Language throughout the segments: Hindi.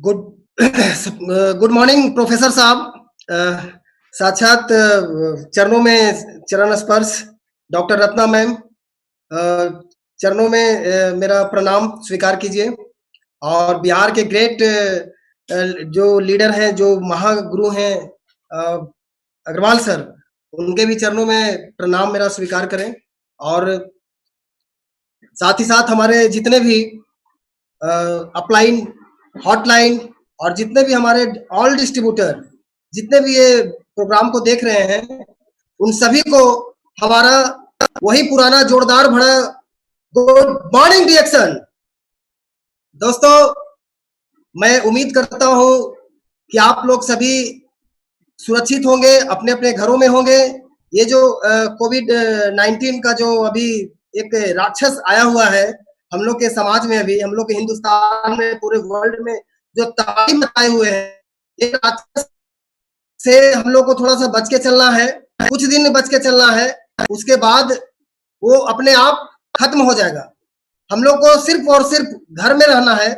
गुड गुड मॉर्निंग प्रोफेसर साहब। साक्षात चरणों में चरण स्पर्श डॉक्टर रत्ना मैम, चरणों में मेरा प्रणाम स्वीकार कीजिए। और बिहार के ग्रेट जो लीडर हैं, जो महागुरु हैं, अग्रवाल सर, उनके भी चरणों में प्रणाम मेरा स्वीकार करें। और साथ ही साथ हमारे जितने भी अपलाइन, हॉटलाइन और जितने भी हमारे ऑल डिस्ट्रीब्यूटर, जितने भी ये प्रोग्राम को देख रहे हैं, उन सभी को हमारा वही पुराना जोरदार भरा गुड मॉर्निंग रिएक्शन। दोस्तों, मैं उम्मीद करता हूं कि आप लोग सभी सुरक्षित होंगे, अपने अपने घरों में होंगे। ये जो कोविड-19 का जो अभी एक राक्षस आया हुआ है हम लोग के समाज में, अभी हम लोग के हिंदुस्तान में, पूरे वर्ल्ड में जो तबाही मचाए हुए हैं, ये राक्षस से हम लोग को थोड़ा सा बच के चलना है, कुछ दिन बच के चलना है। उसके बाद वो अपने आप खत्म हो जाएगा। हम लोग को सिर्फ और सिर्फ घर में रहना है,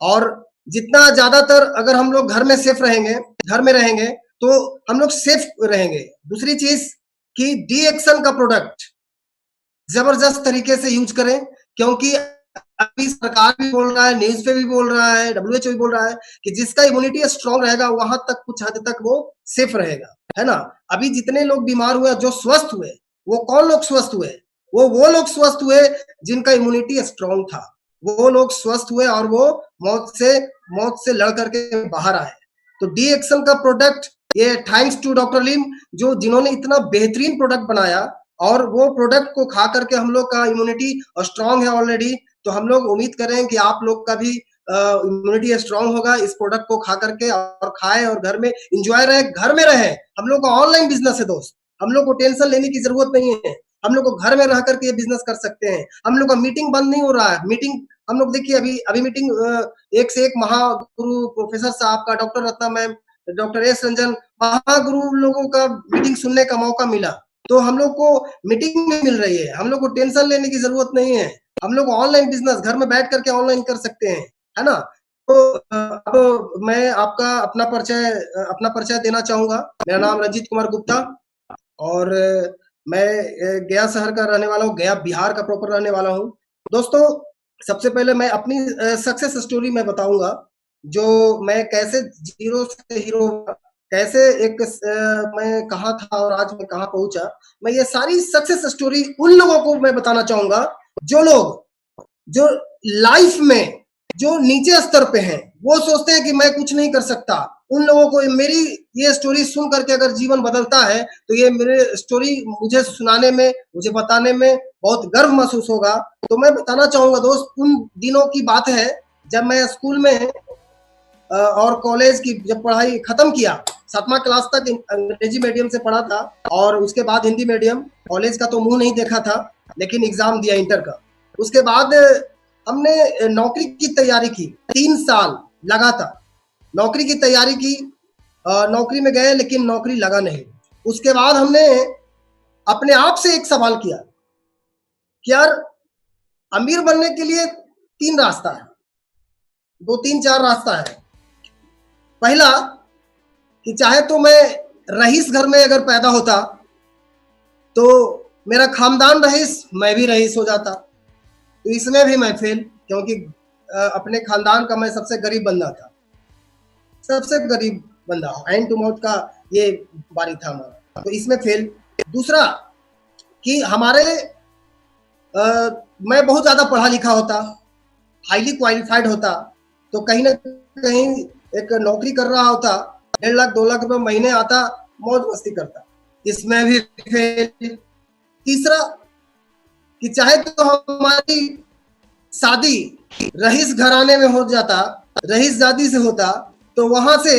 और जितना ज्यादातर अगर हम लोग घर में सेफ रहेंगे, घर में रहेंगे, तो हम लोग सेफ रहेंगे। दूसरी चीज कि डी-एक्शन का प्रोडक्ट जबरदस्त तरीके से यूज करें, क्योंकि अभी सरकार भी बोल रहा है, न्यूज पे भी बोल रहा है, WHO भी बोल रहा है कि जिसका इम्यूनिटी स्ट्रांग रहेगा वहां तक कुछ हद तक वो सेफ रहेगा, है ना। अभी जितने लोग बीमार हुए, जो स्वस्थ हुए, वो कौन लोग स्वस्थ हुए? वो लोग स्वस्थ हुए जिनका इम्यूनिटी स्ट्रांग था। वो लोग स्वस्थ हुए और वो मौत से लड़ करके बाहर आए। तो डी-एक्शन का प्रोडक्ट, ये थैंक्स टू डॉक्टर लिम, जिन्होंने इतना बेहतरीन प्रोडक्ट बनाया, और वो प्रोडक्ट को खा करके हम लोग का इम्यूनिटी स्ट्रांग है ऑलरेडी। तो हम लोग उम्मीद कर रहे हैं कि आप लोग का भी इम्यूनिटी स्ट्रांग होगा इस प्रोडक्ट को खा करके, और खाएं और घर में एंजॉय रहे, घर में रहे। हम लोग का ऑनलाइन बिजनेस है दोस्त, हम लोग को टेंशन लेने की जरूरत नहीं है। हम लोग को घर में रह करके ये बिजनेस कर सकते हैं। हम लोग का मीटिंग बंद नहीं हो रहा है। मीटिंग हम लोग देखिए, अभी मीटिंग एक से एक महागुरु प्रोफेसर साहब का, doctor Ratna ma'am, doctor S Ranjan, महागुरु लोगों का मीटिंग सुनने का मौका मिला। तो हम लोग को मीटिंग में मिल रही है, हम लोग को टेंशन लेने की जरूरत नहीं है। हम लोग ऑनलाइन बिजनेस घर में बैठ करके ऑनलाइन कर सकते हैं, है ना। तो मैं आपका अपना परिचय देना चाहूंगा। मेरा नाम रंजीत कुमार गुप्ता, और मैं गया शहर का रहने वाला हूँ, गया बिहार का प्रॉपर रहने वाला हूँ। दोस्तों, सबसे पहले मैं अपनी सक्सेस स्टोरी में बताऊंगा, जो मैं कैसे जीरो से हीरो, कैसे मैं कहाँ था और आज मैं कहाँ पहुंचा। मैं ये सारी सक्सेस स्टोरी उन लोगों को मैं बताना चाहूंगा जो लाइफ में जो नीचे स्तर पे हैं, वो सोचते हैं कि मैं कुछ नहीं कर सकता। उन लोगों को मेरी ये स्टोरी सुन करके अगर जीवन बदलता है, तो ये मेरे स्टोरी मुझे सुनाने में, मुझे बताने में बहुत गर्व महसूस होगा। तो मैं बताना चाहूंगा दोस्त, उन दिनों की बात है जब मैं स्कूल में और कॉलेज की जब पढ़ाई खत्म किया, 7वां क्लास तक अंग्रेजी मीडियम से पढ़ा था, और उसके बाद हिंदी मीडियम। कॉलेज का तो मुंह नहीं देखा था, लेकिन एग्जाम दिया इंटर का। उसके बाद हमने नौकरी की तैयारी की, 3 साल लगातार नौकरी की तैयारी की। नौकरी में गए, लेकिन नौकरी लगा नहीं। उसके बाद हमने अपने आप से एक सवाल किया कि यार, अमीर बनने के लिए 3 रास्ता है, 2-3-4 रास्ता है। पहला कि चाहे तो मैं रईस घर में अगर पैदा होता, तो मेरा खानदान रईस, मैं भी रईस हो जाता। तो इसमें भी मैं फेल, क्योंकि अपने खानदान का मैं सबसे गरीब बंदा था, सबसे गरीब बंदा, हैंड टू माउथ का ये बारी था हमारा। तो इसमें फेल। दूसरा कि मैं बहुत ज्यादा पढ़ा लिखा होता, हाईली क्वालिफाइड होता, तो कहीं ना कहीं एक नौकरी कर रहा होता, 1.5 लाख 2 लाख रुपए महीने आता, मौज मस्ती करता। इसमें भी फेल। तीसरा कि चाहे तो हमारी शादी रईस घराने में हो जाता, रईस जादी से होता, तो वहां से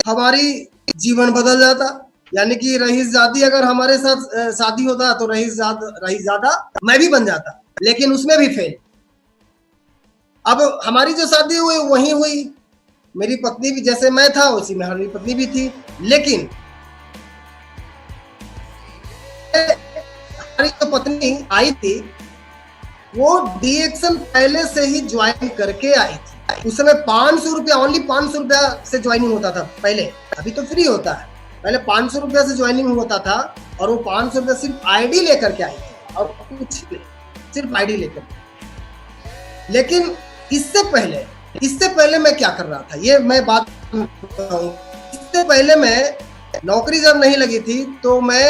हमारी जीवन बदल जाता। यानी कि रईस जादी अगर हमारे साथ शादी होता, तो रईस जादा मैं भी बन जाता, लेकिन उसमें भी फेल। अब हमारी जो शादी हुई वही हुई, मेरी पत्नी भी, जैसे मैं था उसी में हमारी पत्नी भी थी, लेकिन हमारी जो पत्नी आई थी, वो डी-एक्शन पहले से ही ज्वाइन करके आई थी। उस समय 500 रुपया, ओनली 500 रुपया से ज्वाइनिंग होता था पहले, अभी तो फ्री होता है। पहले 500 रुपया से ज्वाइनिंग होता था और वो 500 रुपया सिर्फ आईडी लेकर के आई थी और कुछ सिर्फ आईडी लेकर। लेकिन इससे पहले मैं क्या कर रहा था, ये मैं बात बताऊं। इससे पहले मैं नौकरी जब नहीं लगी थी तो मैं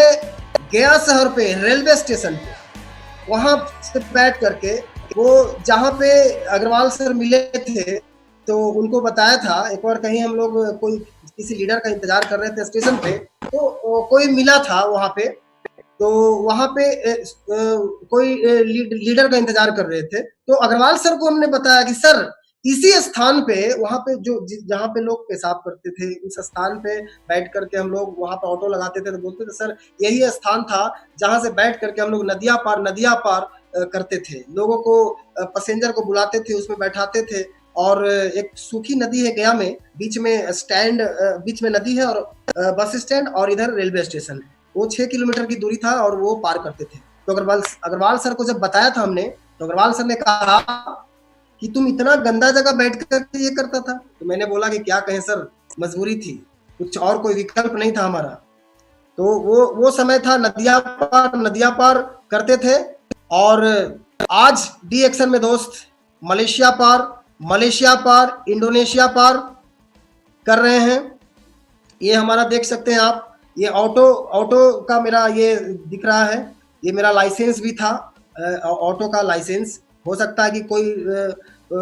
गया शहर पे रेलवे स्टेशन पे वहां से बैठ करके, वो जहाँ पे अग्रवाल सर मिले थे तो उनको बताया था, एक बार कहीं हम लोग कोई किसी लीडर का इंतजार कर रहे थे स्टेशन पे, तो कोई मिला था वहां पे, तो वहां पे कोई लीडर का इंतजार कर रहे थे। तो अग्रवाल सर को हमने बताया कि सर इसी स्थान पे, वहां पे जो जहाँ पे लोग पेशाब करते थे, उस स्थान पे बैठ करके हम लोग वहां पे ऑटो लगाते थे, तो बोलते थे सर यही स्थान था जहां से बैठ करके हम लोग नदियां पार करते थे, लोगों को पैसेंजर को बुलाते थे, उसमें बैठाते थे। और एक सूखी नदी है गया में, बीच में नदी है और बस स्टैंड और इधर रेलवे स्टेशन है, वो 6 किलोमीटर की दूरी था और वो पार करते थे। तो अग्रवाल सर को जब बताया था हमने, तो अग्रवाल सर ने कहा कि तुम इतना गंदा जगह बैठ कर ये करता था। तो मैंने बोला कि क्या कहें सर, मजबूरी थी, कुछ और कोई विकल्प नहीं था हमारा। तो वो समय था, नदियां पार करते थे। और आज डी एक्शन में दोस्त मलेशिया पार, इंडोनेशिया पार कर रहे हैं। ये हमारा देख सकते हैं आप, ये ऑटो का मेरा ये दिख रहा है, ये मेरा लाइसेंस भी था, ऑटो का लाइसेंस। हो सकता है कि कोई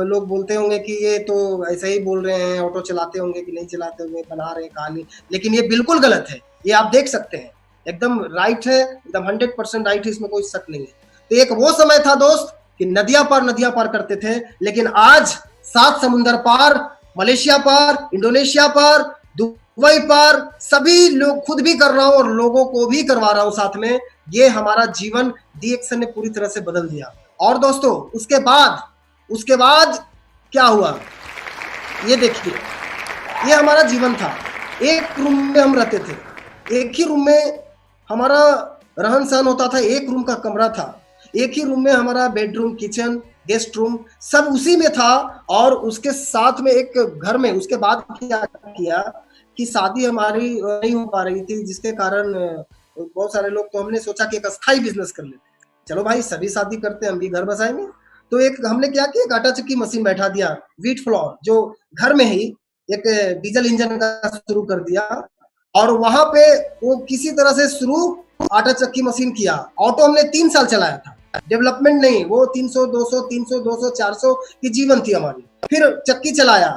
लोग बोलते होंगे कि ये तो ऐसे ही बोल रहे हैं, ऑटो चलाते होंगे कि नहीं चलाते होंगे, बना रहे हैं कहानी, लेकिन ये बिल्कुल गलत है। ये आप देख सकते हैं, एकदम राइट है, एकदम 100% राइट है, इसमें कोई शक नहीं है। तो एक वो समय था दोस्त कि नदियां पार करते थे, लेकिन आज 7 समुंदर पार, मलेशिया पार, इंडोनेशिया पार, दुबई पार, सभी लोग, खुद भी कर रहा हूं और लोगों को भी करवा रहा हूं साथ में। ये हमारा जीवन डी एक्शन ने पूरी तरह से बदल दिया। और दोस्तों उसके बाद क्या हुआ, ये देखिए, ये हमारा जीवन था। एक रूम में हम रहते थे, एक ही रूम में हमारा रहन सहन होता था, एक रूम का कमरा था, एक ही रूम में हमारा बेडरूम, किचन, गेस्ट रूम सब उसी में था। और उसके साथ में एक घर में, उसके बाद क्या किया कि शादी हमारी नहीं हो पा रही थी, जिसके कारण बहुत सारे लोग, तो हमने सोचा कि एक अस्थाई बिजनेस कर लेते। चलो भाई, सभी शादी करते हैं, हम भी घर बसाएंगे। तो एक हमने क्या किया, एक आटा चक्की मशीन बैठा दिया, व्हीट फ्लोर, जो घर में ही एक डीजल इंजन का शुरू कर दिया। और वहां पे वो किसी तरह से शुरू आटा चक्की मशीन किया। ऑटो हमने 3 साल चलाया था, डेवलपमेंट नहीं, वो 300, 200, 400 की जीवन थी हमारी। फिर चक्की चलाया,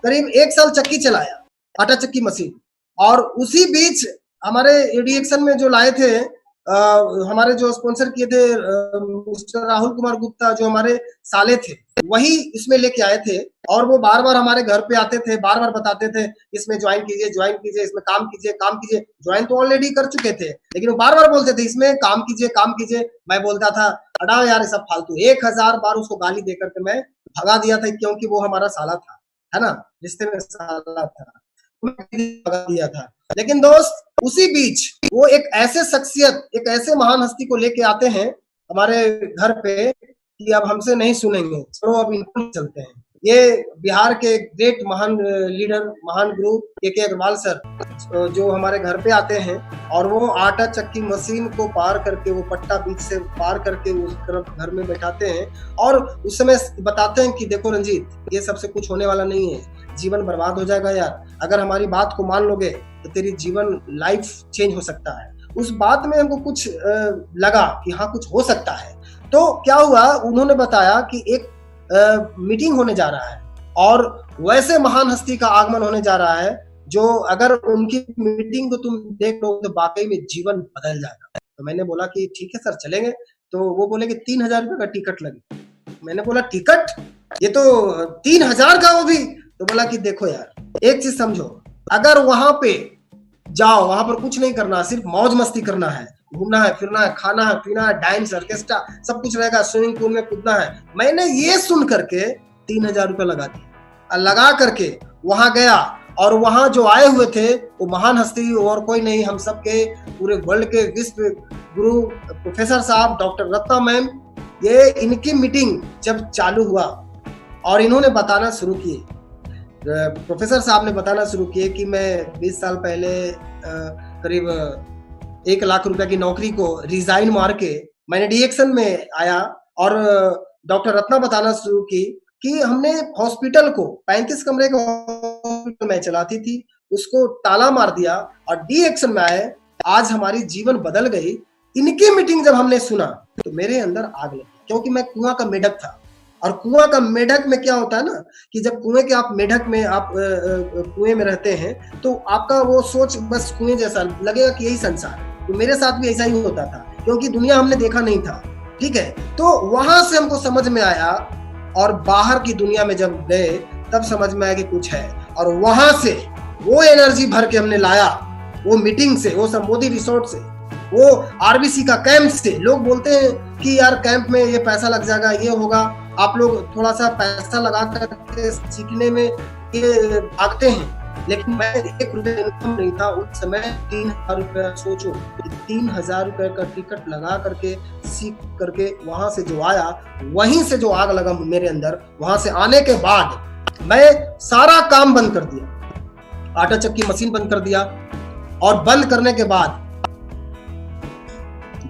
करीब 1 साल चक्की चलाया, आटा चक्की मशीन। और उसी बीच हमारे एडीएक्शन में जो लाए थे, हमारे जो स्पॉन्सर किए थे मिस्टर राहुल कुमार गुप्ता, जो हमारे साले थे, वही इसमें लेके आए थे। और वो बार बार हमारे घर पे आते थे, बार बार बताते थे इसमें ज्वाइन कीजिए, इसमें काम कीजिए। ज्वाइन तो ऑलरेडी कर चुके थे, लेकिन वो बार बार बोलते थे इसमें काम कीजिए। मैं बोलता था हटाओ यार, ये सब फालतू। 1000 बार उसको गाली देकर के मैं भगा दिया था, क्योंकि वो हमारा साला था, है ना, रिश्ते में साला था, भगा दिया था। लेकिन दोस्त, उसी बीच वो एक ऐसे शख्सियत, एक ऐसे महान हस्ती को लेके आते हैं हमारे घर पे कि अब हमसे नहीं सुनेंगे, चलो अब इनको चलते हैं। ये बिहार के ग्रेट महान लीडर, महान गुरु के अग्रवाल सर, जो हमारे घर पे आते हैं और वो आटा चक्की मशीन को पार करके, वो पट्टा बीच से पार करके उस तरफ घर में बैठाते हैं। और उस समय बताते हैं कि देखो रंजीत, ये सबसे कुछ होने वाला नहीं है, जीवन बर्बाद हो जाएगा यार, अगर हमारी बात को मान लोगे तो तेरी जीवन लाइफ चेंज हो सकता है। उस बात में हमको कुछ लगा कि हाँ, कुछ हो सकता है। तो क्या हुआ, उन्होंने बताया कि एक मीटिंग होने जा रहा है और वैसे महान हस्ती का आगमन होने जा रहा है जो अगर उनकी मीटिंग को तुम देख लो तो वाकई में जीवन बदल जाएगा। तो मैंने बोला कि ठीक है सर, चलेंगे। तो वो बोले कि 3000 रुपये का टिकट लगे। मैंने बोला टिकट, ये तो 3000 का, वो भी। तो बोला कि देखो यार, एक चीज समझो, अगर वहां पे जाओ, वहां पर कुछ नहीं करना, सिर्फ मौज मस्ती करना है, घूमना है, फिरना है, खाना है, पीना है, डांस, ऑर्केस्ट्रा सब कुछ रहेगा, स्विमिंग पूल में कूदना है। मैंने ये सुन करके 3000 रुपये लगा दिया, लगा करके वहां गया। और वहां जो आए हुए थे वो महान हस्ती और कोई नहीं, हम सबके पूरे वर्ल्ड के विश्व गुरु प्रोफेसर साहब डॉक्टर रत्ना मैम। ये इनकी मीटिंग जब चालू हुआ और इन्होंने बताना शुरू किए, प्रोफेसर साहब ने बताना शुरू किए कि मैं 20 साल पहले करीब 1 लाख रुपए की नौकरी को रिजाइन मार के मैंने डीएक्शन में आया। और डॉक्टर रत्ना बताना शुरू की कि हमने हॉस्पिटल को 35 कमरे के हॉस्पिटल में चलाती थी, उसको ताला मार दिया और डीएक्शन में आए। आज हमारी जीवन बदल गई। इनकी मीटिंग जब हमने सुना तो मेरे अंदर आग लगी, क्योंकि मैं कुआं का मेढक था। और कुआं का मेढक में क्या होता है ना कि जब कुएं के आप मेढक में आप कुएं में रहते हैं तो आपका वो सोच बस कुएं जैसा लगेगा कि यही संसार है। तो मेरे साथ भी ऐसा ही होता था, क्योंकि दुनिया हमने देखा नहीं था। ठीक है, तो वहां से हमको समझ में आया और बाहर की दुनिया में जब गए तब समझ में आया कि कुछ है। और वहां से वो एनर्जी भर के हमने लाया, वो मीटिंग से, वो मोदी रिसोर्ट से, वो आरबीसी का कैंप से। लोग बोलते हैं कि यार कैंप में ये पैसा लग जाएगा, ये होगा, आप लोग थोड़ा सा पैसा लगा करके सीखने में ये भागते हैं, लेकिन मैं 1 रुपये इनकम नहीं था उस समय। 3,000 रुपये, सोचो 3,000 रुपये का टिकट लगा करके सीख करके वहां से जो आया, वहीं से जो आग लगा मेरे अंदर। वहां से आने के बाद मैं सारा काम बंद कर दिया, आटा चक्की मशीन बंद कर दिया। और बंद करने के बाद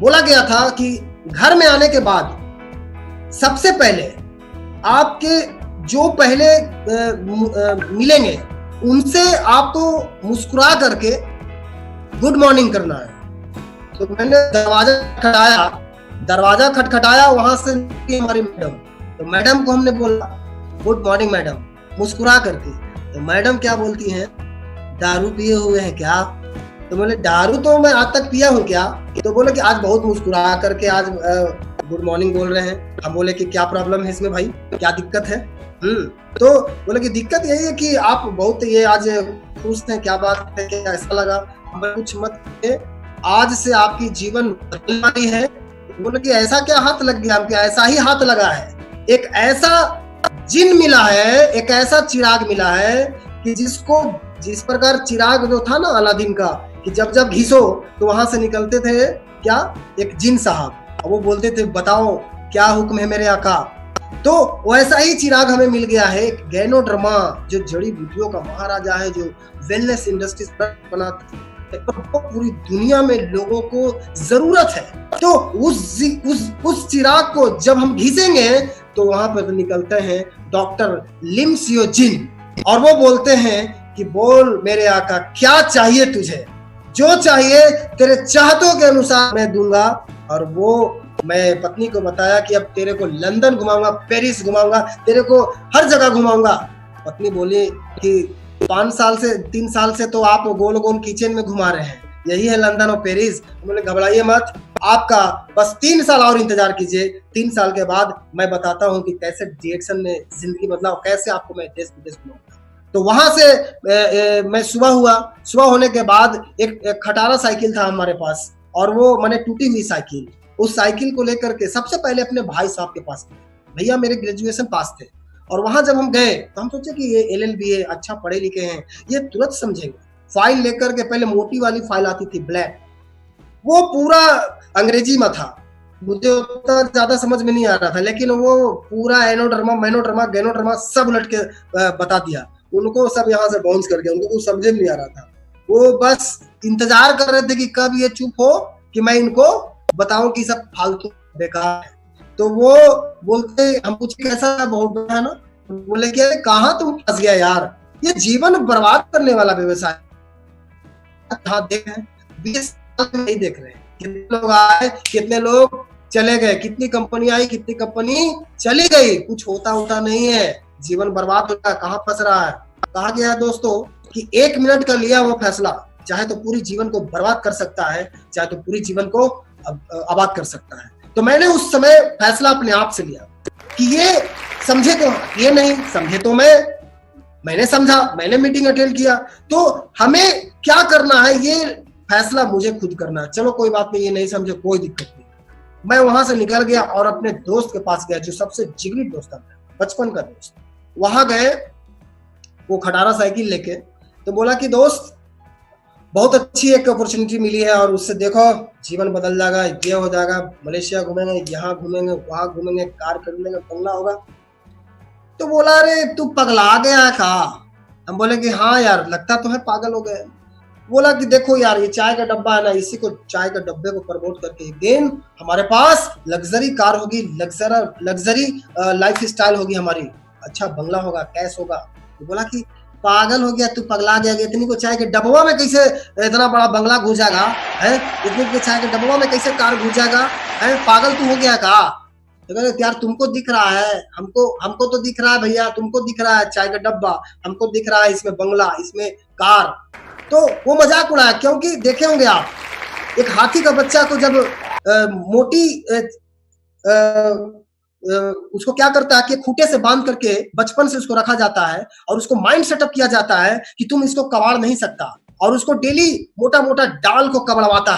बोला गया था कि घर में आने के बाद सबसे पहले आपके जो पहले मिलेंगे उनसे आपको मुस्कुरा करके गुड मॉर्निंग करना है। तो मैंने दरवाजा खटखटाया, वहां से हमारी मैडम, तो मैडम को हमने बोला गुड मॉर्निंग मैडम, मुस्कुरा करके। तो मैडम क्या बोलती हैं, दारू पिए हुए हैं क्या? तो बोले दारू तो मैं आज तक पिया हूँ क्या? तो बोले कि आज बहुत मुस्कुरा करके आज गुड मॉर्निंग बोल रहे हैं। हम बोले कि क्या प्रॉब्लम है इसमें भाई, क्या दिक्कत है? तो बोले कि दिक्कत यही है कि आप बहुत ये आज खुश हैं, क्या बात है, क्या ऐसा लगा? कुछ मत, आज से आपकी जीवन बदलने वाली है। बोले कि ऐसा क्या हाथ लग गया? हमको ऐसा ही हाथ लगा है, एक ऐसा जिन मिला है, एक ऐसा चिराग मिला है कि जिस प्रकार चिराग जो था ना अलादीन का, कि जब जब घिसो तो वहां से निकलते थे क्या, एक जिन साहब, वो बोलते थे बताओ क्या हुक्म है मेरे आका। तो वैसा ही चिराग हमें मिल गया है, एक गैनोडर्मा जो जड़ी बूटियों का महाराजा है, जो वेलनेस इंडस्ट्रीज बनाता है, तो पूरी दुनिया में लोगों को जरूरत है। तो उस चिराग को जब हम घिसेंगे तो वहां पर निकलते हैं डॉक्टर लिम सियो जिन, और वो बोलते हैं कि बोल मेरे आका क्या चाहिए तुझे, जो चाहिए तेरे चाहतों के अनुसार मैं दूंगा। और वो मैं पत्नी को बताया कि अब तेरे को लंदन घुमाऊंगा, पेरिस घुमाऊंगा, तेरे को हर जगह घुमाऊंगा। पत्नी बोली कि 3 साल से तो आप गोल गोल किचन में घुमा रहे हैं, यही है लंदन और पेरिस। बोले घबराइए मत, आपका बस 3 साल और इंतजार कीजिए। 3 साल के बाद मैं बताता हूँ कि कैसे डीएक्शन में जिंदगी बदलाव, कैसे आपको मैं देश विदेश घुमाऊंगा। तो वहां से मैं सुबह होने के बाद एक खटारा साइकिल था हमारे पास, और वो मैंने टूटी हुई साइकिल, उस साइकिल को लेकर के सबसे पहले अपने भाई साहब के पास गए। भैया मेरे ग्रेजुएशन पास थे, और वहां जब हम गए तो हम सोचे कि ये LLB है, अच्छा पढ़े लिखे हैं, ये तुरंत समझेंगे। फाइल लेकर के, पहले मोटी वाली फाइल आती थी ब्लैक, वो पूरा अंग्रेजी में था, मुझे उतना ज्यादा समझ में नहीं आ रहा था, लेकिन वो पूरा एनोडर्मा, मेनोडर्मा, गेनोडर्मा सब उलट के बता दिया। उनको सब यहाँ से बाउंस कर गया, उनको कुछ समझ में नहीं आ रहा था। वो बस इंतजार कर रहे थे कि कब ये चुप हो कि मैं इनको बताऊं कि सब फालतू बेकार है। तो वो बोलते, हम पूछे कैसा, बहुत बड़ा है ना? बोले कि कहाँ तुम फंस गया यार, ये जीवन बर्बाद करने वाला व्यवसाय। हाँ देख रहे हैं, 20 साल में नहीं देख रहे हैं, कितने लोग आए, कितने लोग चले गए, कितनी कंपनी आई, कितनी कंपनी चली गई, कुछ होता नहीं है, जीवन बर्बाद होता है। कहाँ फंस रहा है? कहा गया है दोस्तों कि 1 मिनट का लिया वो फैसला चाहे तो पूरी जीवन को बर्बाद कर सकता है, चाहे तो पूरी जीवन को आबाद कर सकता है। तो मैंने उस समय फैसला अपने आप से लिया कि ये समझे तो ये नहीं समझे तो मैंने समझा, मैंने मीटिंग अटेंड किया, तो हमें क्या करना है ये फैसला मुझे खुद करना है। चलो कोई बात नहीं, ये नहीं समझे कोई दिक्कत नहीं। मैं वहां से निकल गया और अपने दोस्त के पास गया, जो सबसे जिगरी दोस्त था, बचपन का दोस्त। वहां गए, वो खटारा साइकिल लेके, तो बोला कि दोस्त बहुत अच्छी एक अपॉर्चुनिटी मिली है, और उससे देखो जीवन बदल जाएगा, ये हो जाएगा, मलेशिया घूमेंगे, यहाँ घूमेंगे, वहां घूमेंगे, कार खरीदेंगे, बंगला होगा। तो बोला अरे तू पगला गया का? हम बोले कि हाँ यार लगता तो है पागल हो गए। बोला कि देखो यार ये चाय का डब्बा है ना, इसी को चाय के डब्बे को प्रमोट करके एक दिन हमारे पास लग्जरी कार होगी, लग्जरी लाइफ स्टाइल होगी हमारी, अच्छा बंगला होगा, कैश होगा। तो बोला कि पागल हो गया तू, पगला गया, इतनी को चाय के डब्बा में कैसे इतना बड़ा बंगला घुस जाएगा है, इतनी को चाय के डब्बा में कैसे कार घुस जाएगा है, पागल तू हो गया का? तो कहते यार तुमको दिख रहा है, हमको तो दिख रहा है भैया, तुमको दिख रहा है चाय का डब्बा, हमको दिख रहा है इसमें बंगला, इसमें कार। तो वो मजाक उड़ाया, क्योंकि देखे होंगे आप एक हाथी का बच्चा को जब मोटी उसको क्या करता है कि खूंटे से बांध करके बचपन से उसको रखा जाता है और उसको माइंड सेटअप किया जाता है कि तुम इसको कबाड़ नहीं सकता, और उसको डेली मोटा मोटा डाल को कबाड़वाता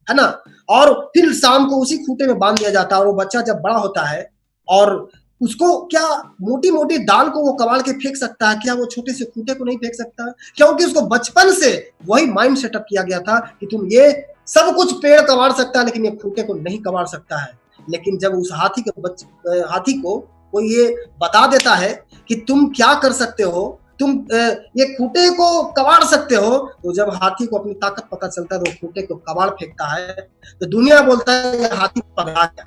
है ना, और फिर शाम को उसी खूंटे में बांध दिया जाता है। और वो बच्चा जब बड़ा होता है और उसको क्या मोटी मोटी दाल को वो कबाड़ के फेंक सकता है, क्या वो छोटे से खूंटे को नहीं फेंक सकता? क्योंकि उसको बचपन से वही माइंड सेटअप किया गया था कि तुम ये सब कुछ पेड़ कबाड़ सकता है लेकिन ये खूंटे को नहीं कबाड़ सकता है। लेकिन जब उस हाथी को वो ये बता देता है कि तुम क्या कर सकते हो, तुम ये खूंटे को कबाड़ सकते हो, तो जब हाथी को अपनी ताकत पता चलता है तो खूंटे को कबाड़ फेंकता है। तो दुनिया बोलता है हाथी पगला गया,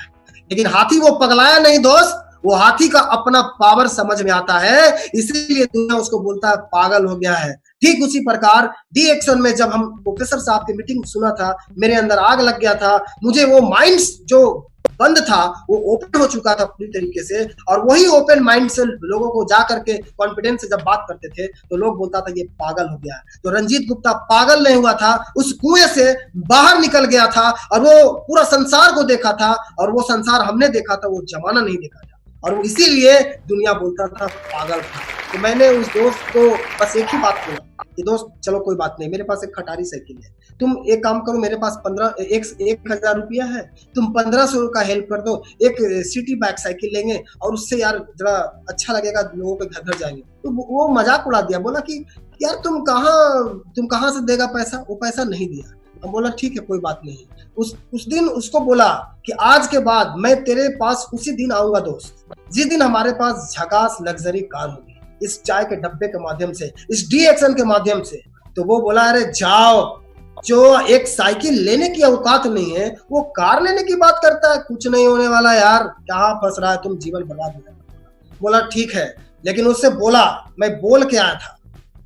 लेकिन हाथी वो पगलाया नहीं दोस्त, वो हाथी का अपना पावर समझ में आता है, इसीलिए दुनिया उसको बोलता है पागल हो गया है। ठीक उसी प्रकार डी एक्शन में जब हम प्रोफेसर साहब की मीटिंग सुना था, मेरे अंदर आग लग गया था, मुझे वो माइंड जो बंद था वो ओपन हो चुका था पूरी तरीके से, और वही ओपन माइंड से लोगों को जा करके कॉन्फिडेंस से जब बात करते थे तो लोग बोलता था ये पागल हो गया है। तो रंजीत गुप्ता पागल नहीं हुआ था, उस कुएं से बाहर निकल गया था और वो पूरा संसार को देखा था, और वो संसार हमने देखा था, वो जमाना नहीं देखा था, और इसीलिए दुनिया बोलता था पागल था। तो मैंने उस दोस्त को बस एक ही बात बोला कि दोस्त चलो कोई बात नहीं, मेरे पास एक खटारी साइकिल है, तुम एक काम करो, मेरे पास 1,000 रुपया है, तुम 1,500 का हेल्प कर दो, एक सिटी बाइक साइकिल लेंगे और उससे यार जरा अच्छा लगेगा, लोगों के घर घर जाएंगे। तो वो मजाक उड़ा दिया, बोला कि यार तुम कहाँ से देगा पैसा? वो पैसा नहीं दिया। हम बोला ठीक है कोई बात नहीं। उस दिन उसको बोला कि आज के बाद मैं तेरे पास उसी दिन आऊंगा दोस्त, जिस दिन हमारे पास झकास लग्जरी कार होगी, इस चाय के डब्बे के माध्यम से, इस डी एक्शन के माध्यम से। तो वो बोला अरे जाओ, जो एक साइकिल लेने की औकात नहीं है वो कार लेने की बात करता है, कुछ नहीं होने वाला यार, कहाँ फंस रहा है, तुम जीवन बर्बाद हो जाएगा। बोला ठीक है, लेकिन उससे बोला, मैं बोल के आया था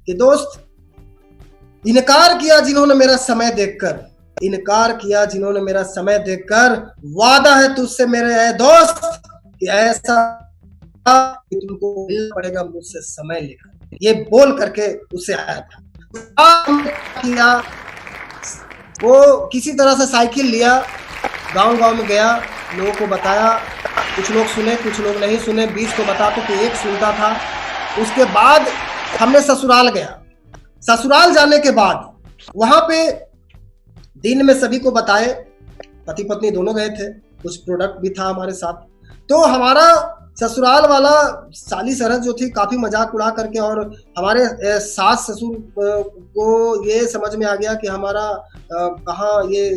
कि दोस्त इनकार किया जिन्होंने मेरा समय देखकर, इनकार किया जिन्होंने मेरा समय देखकर, वादा है तुझसे मेरे है दोस्त कि ऐसा कि तुमको मिलना पड़ेगा मुझसे समय लेकर। ये बोल करके उससे आया था। किया वो किसी तरह से साइकिल लिया, गांव में गया, लोगों को बताया, कुछ लोग सुने कुछ लोग नहीं सुने, 20 को बताते तो एक सुनता था। उसके बाद हमने ससुराल गया। ससुराल जाने के बाद वहां पे दिन में सभी को बताए, पति पत्नी दोनों गए थे, कुछ प्रोडक्ट भी था हमारे साथ। तो हमारा ससुराल वाला साली सरहद जो थी काफी मजाक उड़ा करके, और हमारे सास ससुर को ये समझ में आ गया कि हमारा कहाँ ये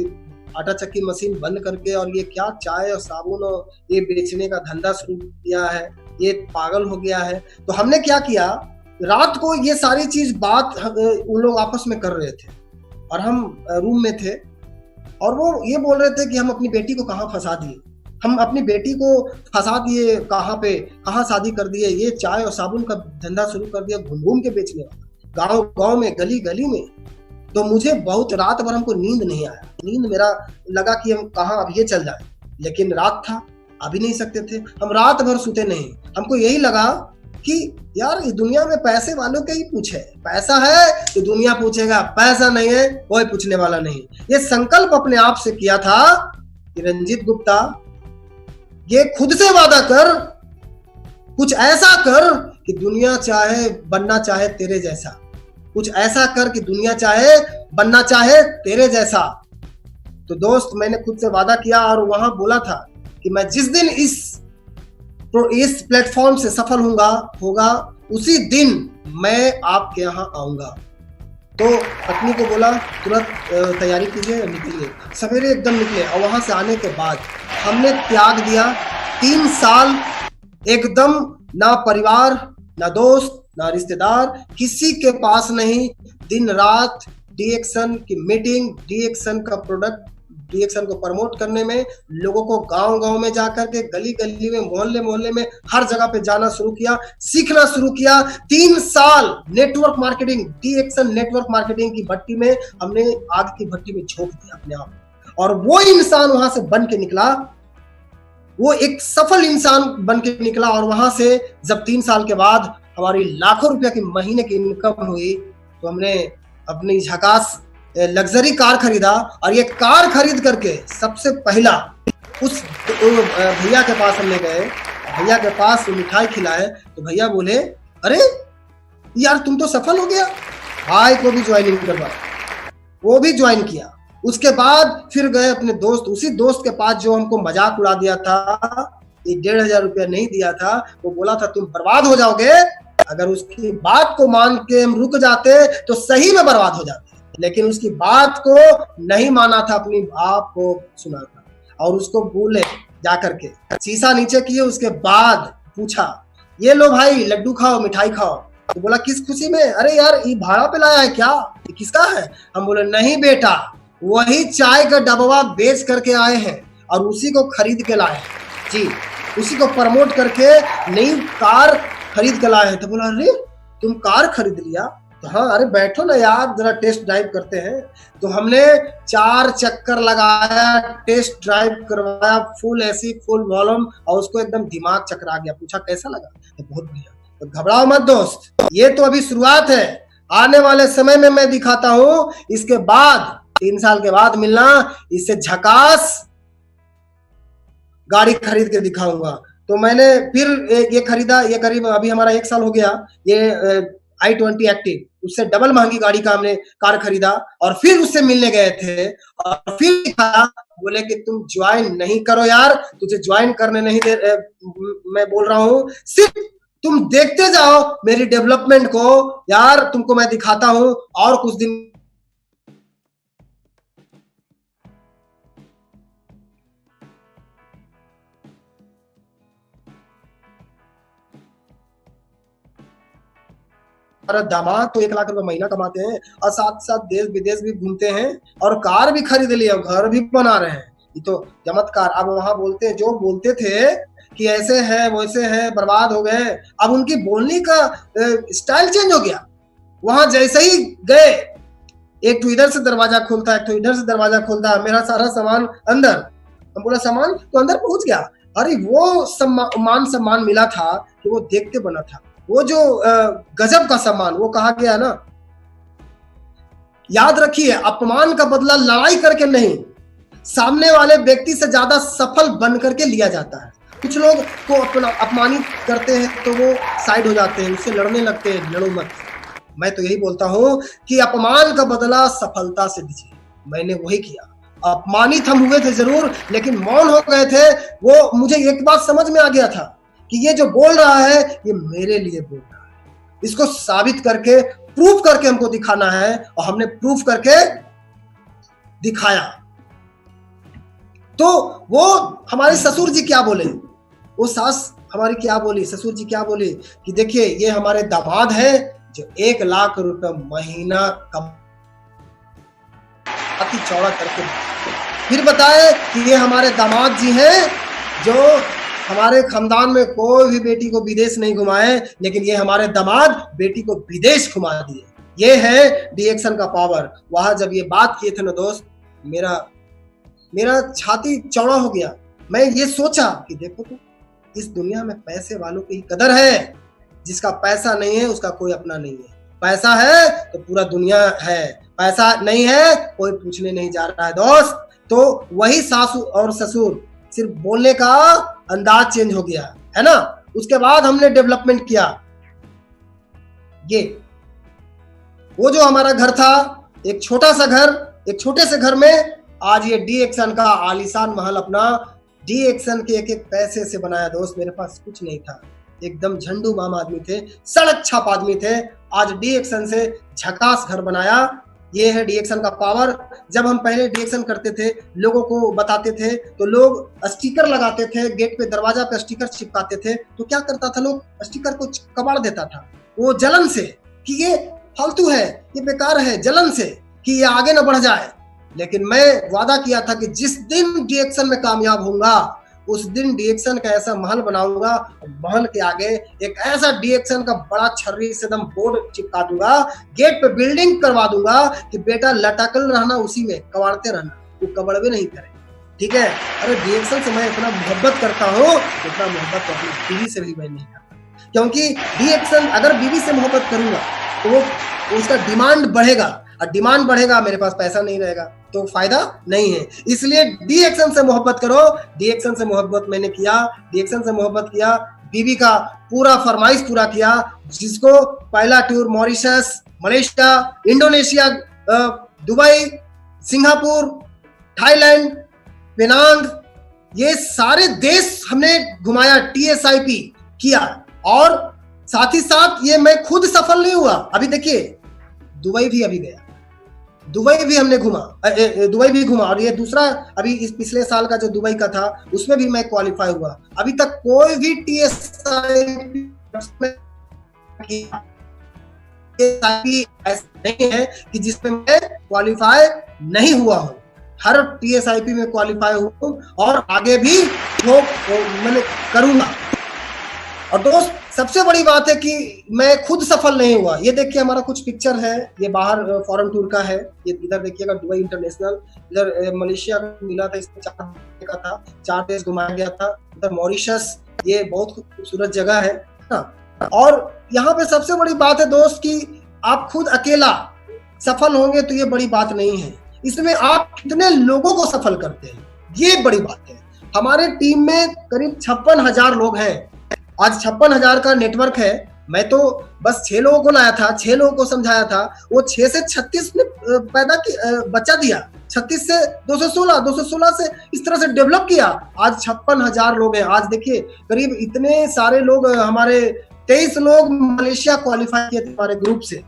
आटा चक्की मशीन बंद करके और ये क्या चाय और साबुन और ये बेचने का धंधा शुरू किया है, ये पागल हो गया है। तो हमने क्या किया, रात को ये सारी चीज बात उन लोग आपस में कर रहे थे और हम रूम में थे, और वो ये बोल रहे थे कि हम अपनी बेटी को कहाँ फंसा दिए, हम अपनी बेटी को फंसा दिए, कहाँ शादी कर दिए, ये चाय और साबुन का धंधा शुरू कर दिया, घूम घूम के बेचने वाला, गांव में गली गली में। तो मुझे बहुत रात भर हमको नींद नहीं आया, नींद मेरा लगा कि हम कहाँ अब ये चल जाए, लेकिन रात था, अभी नहीं सकते थे, हम रात भर सोते नहीं। हमको यही लगा कि यार इस दुनिया में पैसे वालों के ही पूछे, पैसा है तो दुनिया पूछेगा, पैसा नहीं है कोई पूछने वाला नहीं। ये संकल्प अपने आप से किया था कि रंजीत गुप्ता ये खुद से वादा कर, कुछ ऐसा कर कि दुनिया चाहे बनना चाहे तेरे जैसा, कुछ ऐसा कर कि दुनिया चाहे बनना चाहे तेरे जैसा। तो दोस्त मैंने खुद से वादा किया और वहां बोला था कि मैं जिस दिन इस प्लेटफॉर्म से सफल होगा उसी दिन मैं आपके यहाँ आऊंगा। तो पत्नी को बोला तुरंत तैयारी कीजिए, निकलिए। सवेरे एकदम निकले और वहां से आने के बाद हमने त्याग दिया 3 साल एकदम ना परिवार, ना दोस्त, ना रिश्तेदार, किसी के पास नहीं। दिन रात डीएक्शन की मीटिंग, डीएक्शन का प्रोडक्ट, डीएक्शन को प्रमोट करने में, लोगों को गांव-गांव में जाकर के, गली-गली में, मोहल्ले-मोहल्ले में, हर जगह पे जाना शुरू किया, सीखना शुरू किया। 3 साल नेटवर्क मार्केटिंग, डीएक्शन नेटवर्क मार्केटिंग की भट्टी में हमने आग की भट्टी में झोंक दिया अपने आप। और वो इंसान वहां से बन के निकला, वो एक सफल इंसान बन के निकला। और वहां से जब 3 साल के बाद हमारी लाखों रुपया की महीने की इनकम हुई, तो हमने अपनी झकास लग्जरी कार खरीदा। और ये कार खरीद करके सबसे पहला उस भैया के पास हमने गए, भैया के पास मिठाई खिलाए, तो भैया बोले, अरे यार तुम तो सफल हो गया। भाई को भी ज्वाइनिंग करवाया, वो भी ज्वाइन किया। उसके बाद फिर गए अपने दोस्त, उसी दोस्त के पास जो हमको मजाक उड़ा दिया था, ये 1500 रुपया नहीं दिया था, वो बोला था तुम बर्बाद हो जाओगे। अगर उसकी बात को मान के हम रुक जाते तो सही में बर्बाद हो जाते, लेकिन उसकी बात को नहीं माना था, अपनी आप को सुना था। और उसको बोले जाकर के, शीशा नीचे किए, उसके बाद पूछा, ये लो भाई लड्डू खाओ, मिठाई खाओ। तो बोला किस खुशी में? अरे यार ये भाड़ा पे लाया है क्या, ये किसका है? हम बोले नहीं बेटा, वही चाय का डब्बा बेच करके आए हैं और उसी को खरीद के लाए जी, उसी को प्रमोट करके नई कार खरीद के लाए हैं। तो बोला अरे तुम कार खरीद लिया? तो हाँ, अरे बैठो ना यार, जरा टेस्ट ड्राइव करते हैं। तो हमने 4 चक्कर लगाया, टेस्ट ड्राइव करवाया, फुल एसी, फुल वॉल्यूम, और उसको एकदम दिमाग चकरा गया। पूछा कैसा लगा? तो बहुत बढ़िया। तो घबराओ मत दोस्त, ये तो अभी शुरुआत है, आने वाले समय में मैं दिखाता हूँ। इसके बाद 3 साल के बाद मिलना, इससे झकास गाड़ी खरीद के दिखाऊंगा। तो मैंने फिर ये खरीदा, ये करीब अभी हमारा 1 साल हो गया, ये i20 एक्टिव, उससे डबल महंगी गाड़ी का हमने कार खरीदा। और फिर उससे मिलने गए थे और फिर कहा, बोले कि तुम ज्वाइन नहीं करो यार, तुझे ज्वाइन करने नहीं दे, मैं बोल रहा हूँ, सिर्फ तुम देखते जाओ मेरी डेवलपमेंट को यार, तुमको मैं दिखाता हूँ। और कुछ दिन दामाद तो 1 लाख रुपए महीना कमाते हैं और साथ साथ देश विदेश भी घूमते हैं और कार भी खरीद लिया, घर भी बना रहे हैं। ये तो चमत्कार। अब वहां बोलते हैं, जो बोलते थे कि ऐसे है वैसे है, बर्बाद हो गए, अब उनकी बोलने का स्टाइल चेंज हो गया। वहां जैसे ही गए, एक तो इधर से दरवाजा खोलता है, एक तो इधर से दरवाजा खोलता है, मेरा सारा सामान अंदर। हम बोला सामान तो अंदर पहुंच गया। अरे वो सम्मान मिला था कि वो देखते बना था, वो जो गजब का सम्मान, वो कहा गया ना, याद रखिए, अपमान का बदला लड़ाई करके नहीं, सामने वाले व्यक्ति से ज्यादा सफल बन करके लिया जाता है। कुछ लोग को अपना अपमानित करते हैं तो वो साइड हो जाते हैं, उससे लड़ने लगते हैं। लड़ो मत। मैं तो यही बोलता हूं कि अपमान का बदला सफलता से दीजिए। मैंने वही किया। अपमानित हम हुए थे जरूर, लेकिन मौन हो गए थे। वो मुझे एक बात समझ में आ गया था कि ये जो बोल रहा है ये मेरे लिए बोल रहा है, इसको साबित करके, प्रूफ करके हमको दिखाना है। और हमने प्रूफ करके दिखाया। तो वो हमारे ससुर जी क्या बोले, वो सास हमारी क्या बोली, ससुर जी क्या बोली कि देखिए ये हमारे दामाद है जो 1 लाख रुपए महीना चौड़ा करके, फिर बताए कि ये हमारे दामाद जी हैं जो हमारे खानदान में कोई भी बेटी को विदेश नहीं घुमाए, लेकिन ये हमारे दामाद बेटी को विदेश घुमा दिए। ये है डीएक्शन का पावर। वहां जब ये बात किए थे ना दोस्त, मेरा छाती चौड़ा हो गया। मैं ये सोचा कि देखो तो इस दुनिया में पैसे वालों की कदर है, जिसका पैसा नहीं है उसका कोई अपना नहीं है। पैसा है तो पूरा दुनिया है, पैसा नहीं है कोई पूछने नहीं जा रहा है दोस्त। तो वही सासू और ससुर, सिर्फ बोलने का अंदाज चेंज हो गया है ना। उसके बाद हमने डेवलपमेंट किया। ये वो जो हमारा घर था, एक छोटा सा घर, एक छोटे से घर में आज ये डीएक्शन का आलीशान महल अपना, डीएक्शन के एक एक पैसे से बनाया दोस्त। मेरे पास कुछ नहीं था, एकदम झंडू माम आदमी थे, सड़क छाप आदमी थे। आज डीएक्शन से झकास घर बनाया। ये है डीएक्शन का पावर। जब हम पहले डीएक्शन करते थे, लोगों को बताते थे, तो लोग स्टिकर लगाते थे, गेट पे दरवाजा पे स्टिकर चिपकाते थे, तो क्या करता था, लोग स्टिकर को कबाड़ देता था, वो जलन से कि ये फालतू है, ये बेकार है, जलन से कि ये आगे ना बढ़ जाए। लेकिन मैं वादा किया था कि जिस दिन डीएक्शन में कामयाब होऊंगा, उस दिन डीएक्शन का ऐसा महल बनाऊंगा, महल के आगे एक ऐसा डीएक्शन का बड़ा छर्री से एकदम बोर्ड चिपका दूंगा, गेट पे बिल्डिंग करवा दूंगा कि बेटा लटकल रहना उसी में, कबाड़ते रहना, वो कबड़वे नहीं करे, ठीक है। अरे डीएक्शन से मैं इतना मोहब्बत करता हूँ, इतना मोहब्बत तो अपनी बीवी से भी मैं नहीं करता, क्योंकि डीएक्शन अगर बीवी से मोहब्बत करूंगा तो वो उसका डिमांड बढ़ेगा, और डिमांड बढ़ेगा, मेरे पास पैसा नहीं रहेगा तो फायदा नहीं है। इसलिए डीएक्शन से मोहब्बत करो। डीएक्शन से मोहब्बत मैंने किया, डीएक्शन से मोहब्बत किया, बीवी का पूरा फरमाइश पूरा किया, जिसको पहला tour Mauritius, Malaysia, Indonesia, Dubai, Singapore, Thailand, Penang, ये सारे देश हमने घुमाया, टीएसआईपी किया। और साथ ही साथ ये मैं खुद सफल नहीं हुआ, अभी देखिए दुबई भी अभी गया, दुबई भी हमने घुमा, दुबई भी घुमा, और ये दूसरा अभी इस पिछले साल का जो दुबई का था उसमें भी मैं क्वालिफाई हुआ। अभी तक कोई भी टीएसआईपी ऐसा नहीं है कि जिसमें मैं क्वालिफाई नहीं हुआ हूँ, हर टीएसआईपी में क्वालिफाई हूँ और आगे भी वो मैंने करूंगा। और दोस्त सबसे बड़ी बात है कि मैं खुद सफल नहीं हुआ। ये देखिए हमारा कुछ पिक्चर है, ये बाहर फॉरेन टूर का है, ये इधर देखिएगा दुबई इंटरनेशनल, इधर मलेशिया मिला था, इसमें 4 दिन का था, 4 देश घुमाया गया था, इधर मॉरिशस, ये बहुत खूबसूरत जगह है ना। और यहाँ पे सबसे बड़ी बात है दोस्त कि आप खुद अकेला सफल होंगे तो ये बड़ी बात नहीं है, इसमें आप कितने लोगों को सफल करते हैं, ये बड़ी बात है। हमारे टीम में करीब 56,000 लोग हैं, आज 56,000 का नेटवर्क है। मैं तो बस 6 लोगों को लाया था, 6 लोगों को समझाया था, वो 6 से 36 ने पैदा की, बच्चा दिया, 36 से 216, 216 से इस तरह से डेवलप किया। आज 56,000 लोग हैं। आज देखिए करीब इतने सारे लोग, हमारे 23 लोग मलेशिया क्वालिफाई किए थे हमारे ग्रुप से,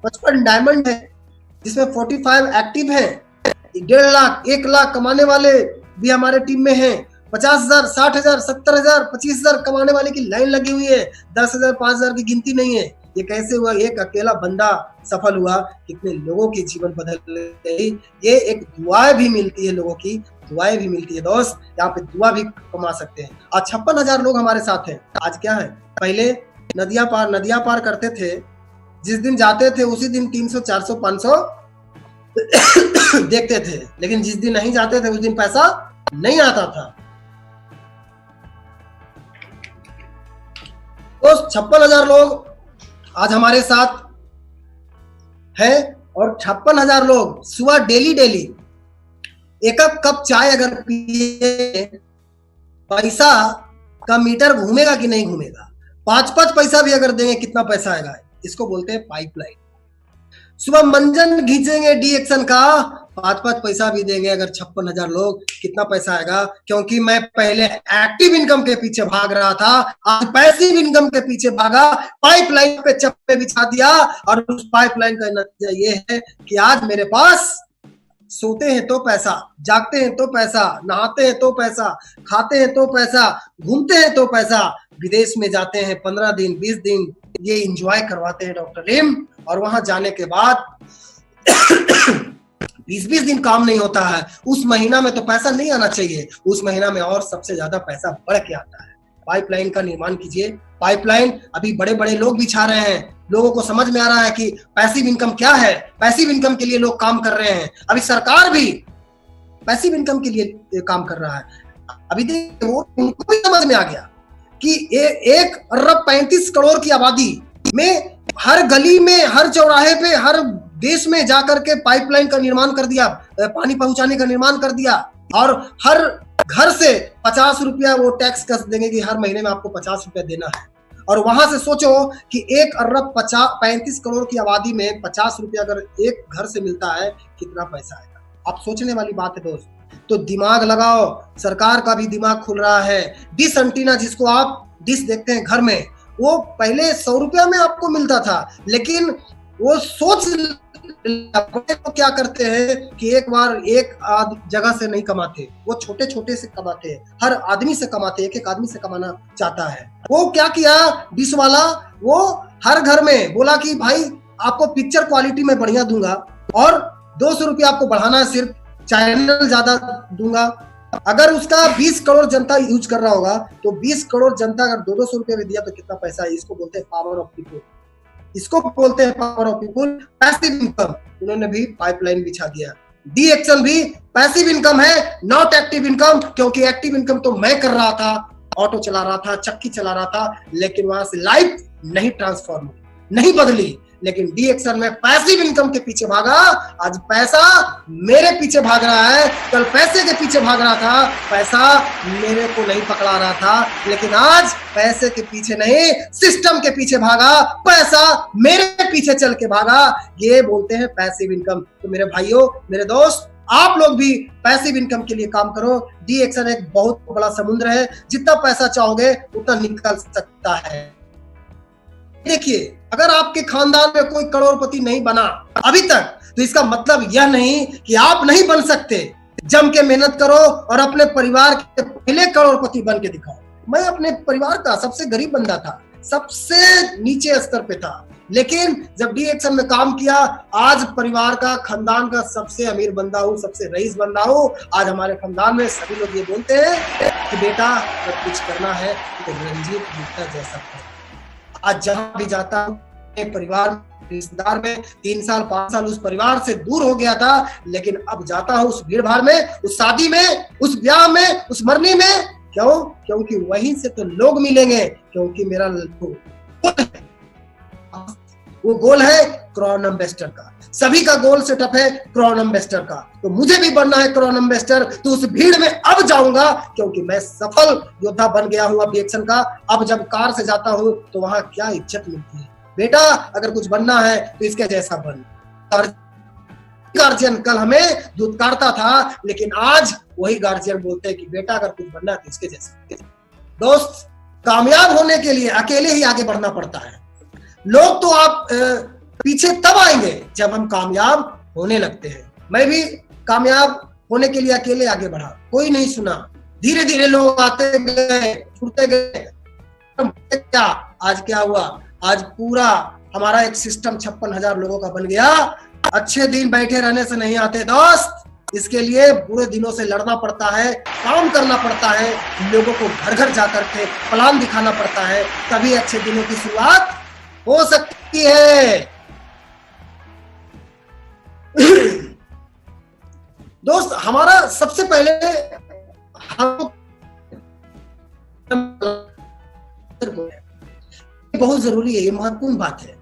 55 डायमंड है, जिसमें 45 एक्टिव है, 1.5 लाख 1 लाख कमाने वाले भी हमारे टीम में हैं, 50,000, 60,000, 70,000, 25,000 कमाने वाले की लाइन लगी हुई है, 10,000, 5,000 की गिनती नहीं है। ये कैसे हुआ? एक अकेला बंदा सफल हुआ, कितने लोगों के जीवन बदल गई। ये एक दुआएं भी मिलती है, लोगों की दुआएं भी मिलती है दोस्त, यहाँ पे दुआ भी कमा सकते हैं। आज 56,000 लोग हमारे साथ हैं। आज क्या है, पहले नदियां पार करते थे, जिस दिन जाते थे उसी दिन 300, 400, 500 देखते थे, लेकिन जिस दिन नहीं जाते थे उस दिन पैसा नहीं आता था। तो 56,000 लोग आज हमारे साथ हैं, और 56,000 लोग सुबह डेली एक कप चाय अगर पिए, पैसा का मीटर घूमेगा कि नहीं घूमेगा? 5-5 पैसा भी अगर देंगे कितना पैसा आएगा? इसको बोलते हैं पाइपलाइन। सुबह मंजन घींचेंगे डीएक्शन का, 5-5 पैसा भी देंगे अगर 56,000 लोग, कितना पैसा आएगा? क्योंकि मैं पहले एक्टिव इनकम के पीछे भाग रहा था, आज पैसिव इनकम के पीछे भागा, पाइपलाइन पे चप्पे बिछा दिया, और उस पाइपलाइन का नतीजा ये है कि आज मेरे पास सोते हैं तो पैसा, जागते हैं तो पैसा, नहाते हैं तो पैसा, खाते हैं तो पैसा, घूमते हैं तो पैसा, विदेश में जाते हैं 15 दिन 20 दिन, ये एंजॉय करवाते हैं डॉक्टर लिम, और वहां जाने के बाद 20-20 दिन काम नहीं होता है, उस महीना में तो पैसा नहीं आना चाहिए, उस महीना में और सबसे ज्यादा पैसा बढ़ के आता है। पाइपलाइन का निर्माण कीजिए। पाइपलाइन अभी बड़े बड़े लोग बिछा रहे हैं, लोगों को समझ में आ रहा है कि पैसिव इनकम क्या है, पैसिव इनकम के लिए लोग काम कर रहे हैं। अभी सरकार भी पैसिव इनकम के लिए काम कर रहा है। अभी देखिए वो उनको भी समझ में आ गया कि 1 अरब 35 करोड़ की आबादी में हर गली में, हर चौराहे पे, हर देश में जाकर के पाइपलाइन का निर्माण कर दिया, पानी पहुंचाने का निर्माण कर दिया, और हर घर से 50 रुपया वो टैक्स कस देंगे कि हर महीने में आपको 50 रुपया देना है। और वहां से सोचो कि 1 अरब 35 करोड़ की आबादी में 50 रुपया अगर एक घर से मिलता है, कितना पैसा आएगा? आप सोचने वाली बात है दोस्त। तो दिमाग लगाओ, सरकार का भी दिमाग खुल रहा है। डिश एंटीना, जिसको आप डिश देखते हैं घर में, वो पहले 100 रुपया में आपको मिलता था, लेकिन वो सोच तो क्या करते हैं कि एक बार एक जगह से नहीं कमाते, वो छोटे छोटे से कमाते हैं, हर आदमी से कमाते, एक एक आदमी से कमाना चाहता है। वो क्या किया डिश वाला, वो हर घर में बोला कि भाई आपको पिक्चर क्वालिटी में बढ़िया दूंगा और 200 रुपया आपको बढ़ाना है, सिर्फ चैनल ज्यादा दूंगा। अगर उसका 20 करोड़ जनता यूज कर रहा होगा तो 20 करोड़ जनता अगर 200 रुपया भी दिया तो कितना पैसा है। इसको बोलते हैं पावर ऑफ पीपुल, इसको बोलते हैं power of people, passive income. उन्होंने भी पाइपलाइन बिछा दिया। डी एक्शन भी पैसिव इनकम है, नॉट एक्टिव इनकम, क्योंकि एक्टिव इनकम तो मैं कर रहा था, ऑटो चला रहा था, चक्की चला रहा था, लेकिन वहां से लाइफ नहीं ट्रांसफॉर्म हुई, नहीं बदली। लेकिन डी एक्शन में पैसिव इनकम के पीछे भागा, आज पैसा मेरे पीछे भाग रहा है। कल पैसे के पीछे भाग रहा था, पैसा मेरे को नहीं पकड़ा रहा था, लेकिन आज पैसे के पीछे नहीं, सिस्टम के पीछे भागा, पैसा मेरे पीछे चल के भागा। ये बोलते हैं पैसिव इनकम। तो मेरे भाइयों, मेरे दोस्त, आप लोग भी पैसिव इनकम के लिए काम करो। डी एक्शन एक बहुत बड़ा समुद्र है, जितना पैसा चाहोगे उतना निकल सकता है। देखिए, अगर आपके खानदान में कोई करोड़पति नहीं बना अभी तक, तो इसका मतलब यह नहीं कि आप नहीं बन सकते। जम के मेहनत करो और अपने परिवार के पहले करोड़पति बन के दिखाओ। मैं अपने परिवार का सबसे गरीब बंदा था, सबसे नीचे स्तर पे था, लेकिन जब डी एक्शन में काम किया, आज परिवार का, खानदान का सबसे अमीर बंदा हूँ, सबसे रईस बंदा हूँ। आज हमारे खानदान में सभी लोग ये बोलते हैं कि बेटा अगर कुछ करना है तो रंजीत गुप्ता जैसा करो। आज जहां भी जाता हूं, परिवार रिश्तेदार में 3 साल 5 साल उस परिवार से दूर हो गया था, लेकिन अब जाता हूं उस भीड़ भाड़ में, उस शादी में, उस ब्याह में, उस मरनी में। क्यों? क्योंकि वहीं से तो लोग मिलेंगे, क्योंकि मेरा वो गोल है क्राउन एम्बेसडर का। सभी का गोल सेटअप है क्राउन एम्बेसडर का, तो मुझे भी बनना है क्राउन एम्बेसडर। तो उस भीड़ में अब जाऊंगा, क्योंकि मैं सफल योद्धा बन गया हूं अब डी एक्शन का। अब जब कार से जाता हूं तो वहां क्या इज्जत मिलती है। बेटा अगर कुछ बनना है तो इसके जैसा बन। गार्जियन कल हमें धुतकारता था, लेकिन आज वही गार्जियन बोलते हैं कि बेटा अगर कुछ बनना है तो इसके जैसा। दोस्त, कामयाब होने के लिए अकेले ही आगे बढ़ना पड़ता है। लोग तो आप पीछे तब आएंगे जब हम कामयाब होने लगते हैं। मैं भी कामयाब होने के लिए अकेले आगे बढ़ा, कोई नहीं सुना। धीरे धीरे लोग आते गए, छूटते गए। क्या आज क्या हुआ? आज पूरा हमारा एक सिस्टम 56,000 लोगों का बन गया। अच्छे दिन बैठे रहने से नहीं आते दोस्त, इसके लिए बुरे दिनों से लड़ना पड़ता है, काम करना पड़ता है, लोगों को घर घर जाकर के प्लान दिखाना पड़ता है, तभी अच्छे दिनों की शुरुआत हो सकती है। दोस्त, हमारा सबसे पहले हम बहुत जरूरी है, ये महत्वपूर्ण बात है।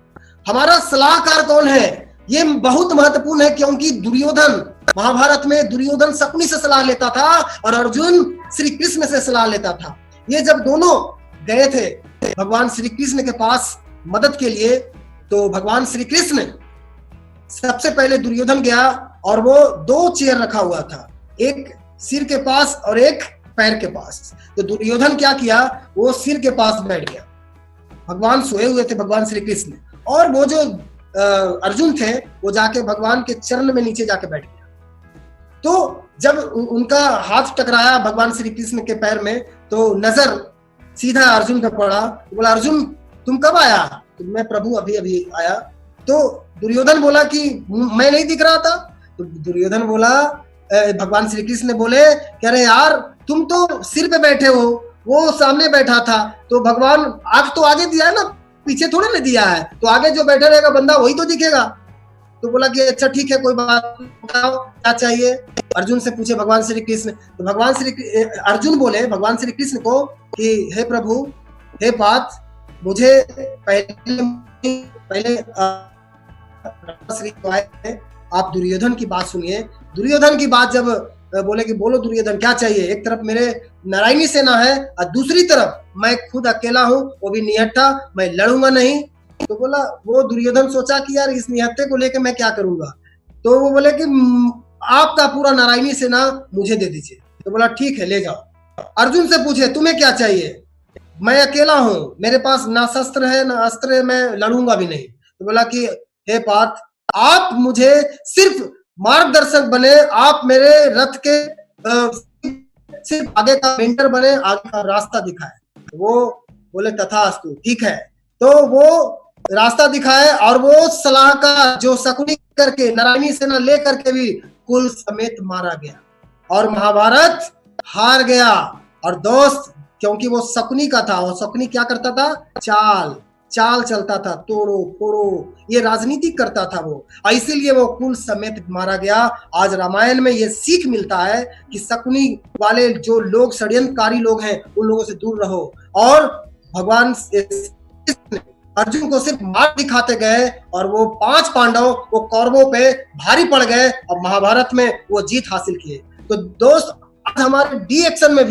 हमारा सलाहकार कौन है? ये बहुत महत्वपूर्ण है, क्योंकि दुर्योधन, महाभारत में दुर्योधन शकुनी से सलाह लेता था और अर्जुन श्री कृष्ण से सलाह लेता था। ये जब दोनों गए थे भगवान श्री कृष्ण के पास मदद के लिए, तो भगवान श्री कृष्ण सबसे पहले दुर्योधन गया और वो 2 चेयर रखा हुआ था, एक सिर के पास और एक पैर के पास। तो दुर्योधन क्या किया, वो सिर के पास बैठ गया। भगवान सोए हुए थे, भगवान श्री कृष्ण, और वो जो अर्जुन थे वो जाके भगवान के चरण में नीचे जाके बैठ गया। तो जब उनका हाथ टकराया भगवान श्री कृष्ण के पैर में, तो नजर सीधा अर्जुन पे पड़ा। बोला, अर्जुन तुम कब आया? तो मैं प्रभु अभी अभी आया। तो दुर्योधन बोला कि मैं नहीं दिख रहा था। तो दुर्योधन बोला, भगवान श्री कृष्ण ने बोले, कह रहे यार तुम तो सिर पे बैठे हो, वो सामने बैठा था। तो भगवान आंख तो आगे दिया है ना, पीछे थोड़े ना दिया है, तो आगे जो बैठा रहेगा बंदा वही तो दिखेगा। तो बोला कि अच्छा ठीक है, कोई बात, बताओ क्या चाहिए। अर्जुन से पूछे भगवान श्री कृष्ण। तो भगवान श्री अर्जुन बोले भगवान श्री कृष्ण को कि हे प्रभु, हे पार्थ, मुझे पहले श्री आप दुर्योधन की बात सुनिए। दुर्योधन की बात जब बोले कि बोलो दुर्योधन क्या चाहिए। एक तरफ मेरे नारायणी सेना है और दूसरी तरफ मैं खुद अकेला हूँ, वो भी निहत्था, मैं लड़ूंगा नहीं। तो बोला, वो दुर्योधन सोचा कि यार इस निहत्थे को लेकर मैं क्या करूंगा। तो वो बोले कि आपका पूरा नारायणी सेना मुझे दे दीजिए। तो बोला ठीक है, ले जाओ। अर्जुन से पूछे तुम्हें क्या चाहिए? मैं अकेला हूँ, मेरे पास ना शस्त्र है ना अस्त्र है, मैं लड़ूंगा भी नहीं। तो बोला कि हे पार्थ, आप मुझे सिर्फ मार्गदर्शक बने, आप मेरे रथ के सिर्फ आगे का मेंटर बने, आगे का रास्ता दिखाए। वो बोले तथास्तु, ठीक है। तो वो रास्ता दिखाए और वो सलाहकार जो शकुनी करके नारायणी सेना ले करके भी कुल समेत मारा गया और महाभारत हार गया। और दोस्त, क्योंकि वो शकुनी का था, और शकुनी क्या करता था? चाल चाल चलता था, तोड़ो फोड़ो, ये राजनीति करता था वो, इसीलिए वो कुल समेत मारा गया। आज रामायण में ये सीख मिलता है कि शकुनी वाले जो लोग षड्यंत्रकारी लोग हैं उन लोगों से दूर रहो। और भगवान अर्जुन को सिर्फ मार्ग दिखाते गए और वो 5 पांडव वो कौरवों पे भारी पड़ गए और महाभारत में वो जीत हासिल किए। तो दोस्त, आज हमारे डी एक्शन में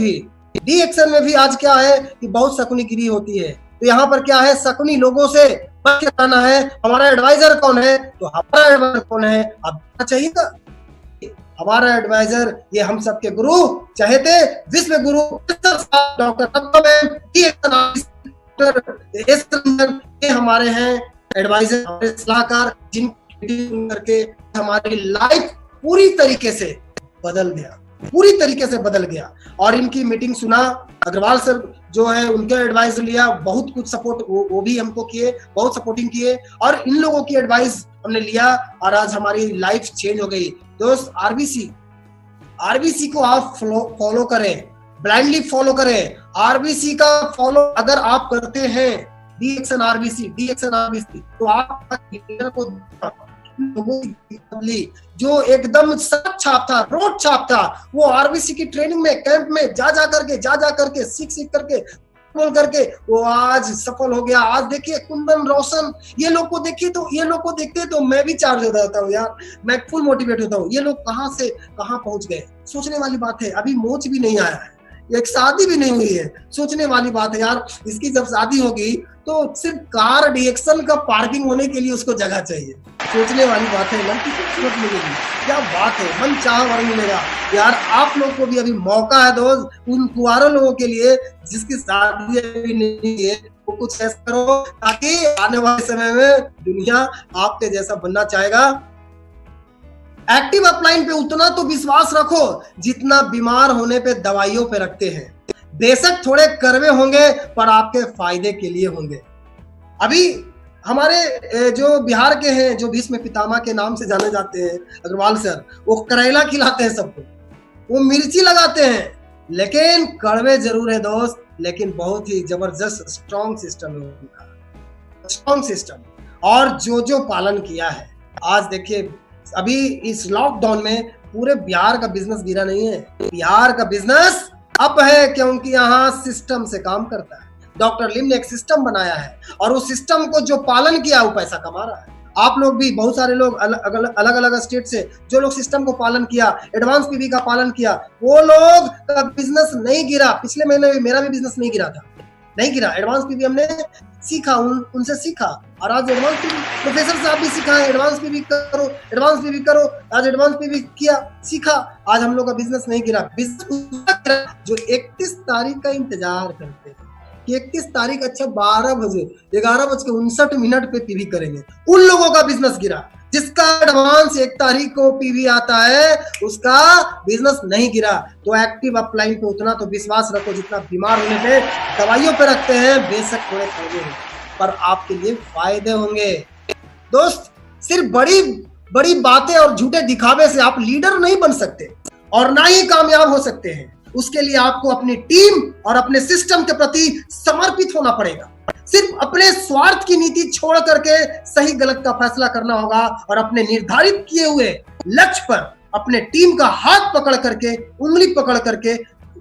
भी आज क्या है कि बहुत शकुनीगिरी होती है। तो यहाँ पर क्या है, शकुनी लोगों से बच के रहना है। हमारा एडवाइजर कौन है? तो हमारा एडवाइजर कौन है आप चाहिएगा। हमारा एडवाइजर ये हम सबके गुरु चहेते विश्व गुरु डॉक्टर ये हमारे हैं एडवाइजर, हमारे सलाहकार, जिनकी करके हमारी लाइफ पूरी तरीके से बदल गया। और इनकी मीटिंग सुना, अग्रवाल सर जो है उनका एडवाइस लिया, बहुत कुछ सपोर्ट वो भी हमको किए, बहुत सपोर्टिंग किए और इन लोगों की एडवाइस हमने लिया और आज हमारी लाइफ चेंज हो गई। दोस्त, आरबीसी को आप फॉलो करें, ब्लाइंडली फॉलो करें। आरबीसी का फॉलो अगर आप करते हैं, डी एक्शन आरबीसी तो आप जो एकदम सख्त छाप था, रोड छाप था, वो आरबीसी की ट्रेनिंग में, कैंप में जा करके सीख करके बोल करके वो आज सफल हो गया। आज देखिए कुंदन रोशन, ये लोग को देखते तो मैं भी चार्ज हो जाता हूँ यार, मैं फुल मोटिवेट होता हूँ। ये लोग कहाँ से कहाँ पहुंच गए, सोचने वाली बात है। अभी मोच भी नहीं आया है, एक शादी भी नहीं हुई है, सोचने वाली बात है यार। इसकी जब शादी होगी तो सिर्फ कार डीएक्शन का पार्किंग होने के लिए उसको जगह चाहिए। सोचने वाली बात है, लड़की खूबसूरत मिलेगी, क्या बात है, मन चाह वर मिलेगा यार। आप लोग को भी अभी मौका है दोस्त, उन कुंवारे लोगों के लिए जिसकी शादी अभी नहीं है, वो कुछ ऐसा करो ताकि आने वाले समय में दुनिया आपके जैसा बनना चाहेगा। एक्टिव अपलाइन पे उतना तो विश्वास रखो जितना बीमार होने पे दवाइयों पे रखते हैं। बेशक थोड़े कड़वे होंगे पर आपके फायदे के लिए होंगे। अभी हमारे जो बिहार के हैं, जो भीष्म पितामह के नाम से जाने जाते हैं, अग्रवाल सर, वो करेला खिलाते हैं सबको, वो मिर्ची लगाते हैं, लेकिन कड़वे जरूर है दोस्त, लेकिन बहुत ही जबरदस्त स्ट्रॉन्ग सिस्टम है उनका, स्ट्रॉन्ग सिस्टम। और जो पालन किया है, आज देखिए अभी इस लॉकडाउन में पूरे बिहार का बिजनेस गिरा नहीं है, बिहार का बिजनेस अप है, क्योंकि यहाँ सिस्टम से काम करता है। डॉक्टर लिम ने एक सिस्टम बनाया है और उस सिस्टम को जो पालन किया वो पैसा कमा रहा है। आप लोग भी, बहुत सारे लोग अलग अलग स्टेट से जो लोग सिस्टम को पालन किया, एडवांस पीवी का पालन किया, वो लोग का बिजनेस नहीं गिरा। पिछले महीने में मेरा भी बिजनेस नहीं गिरा था, नहीं गिरा। एडवांस पीवी हमने सीखा, उनसे सीखा और आज एडवांस पीवी प्रोफेसर साहब भी सिखाए, एडवांस पीवी करो। आज एडवांस पीवी किया, सीखा, आज हम लोग का बिजनेस नहीं गिरा। बिजनेस जो 31 तारीख का इंतजार करते हैं कि 31 तारीख अच्छा 11:59 पे पीवी करेंगे, उन लोगों का बिजनेस गिरा। जिसका एडवांस 1 तारीख को पीवी आता है उसका बिजनेस नहीं गिरा। तो एक्टिव अपलाइन पे उतना तो विश्वास रखो जितना बीमार होने पे दवाइयों पे रखते हैं। बेशक थोड़े फायदे हैं पर आपके लिए फायदे होंगे। दोस्त, सिर्फ बड़ी बातें और झूठे दिखावे से आप लीडर नहीं बन सकते और ना ही कामयाब हो सकते हैं। उसके लिए आपको अपनी टीम और अपने सिस्टम के प्रति समर्पित होना पड़ेगा। सिर्फ अपने स्वार्थ की नीति छोड़ करके सही गलत का फैसला करना होगा और अपने निर्धारित किए हुए लक्ष्य पर अपने टीम का हाथ पकड़ करके, उंगली पकड़ करके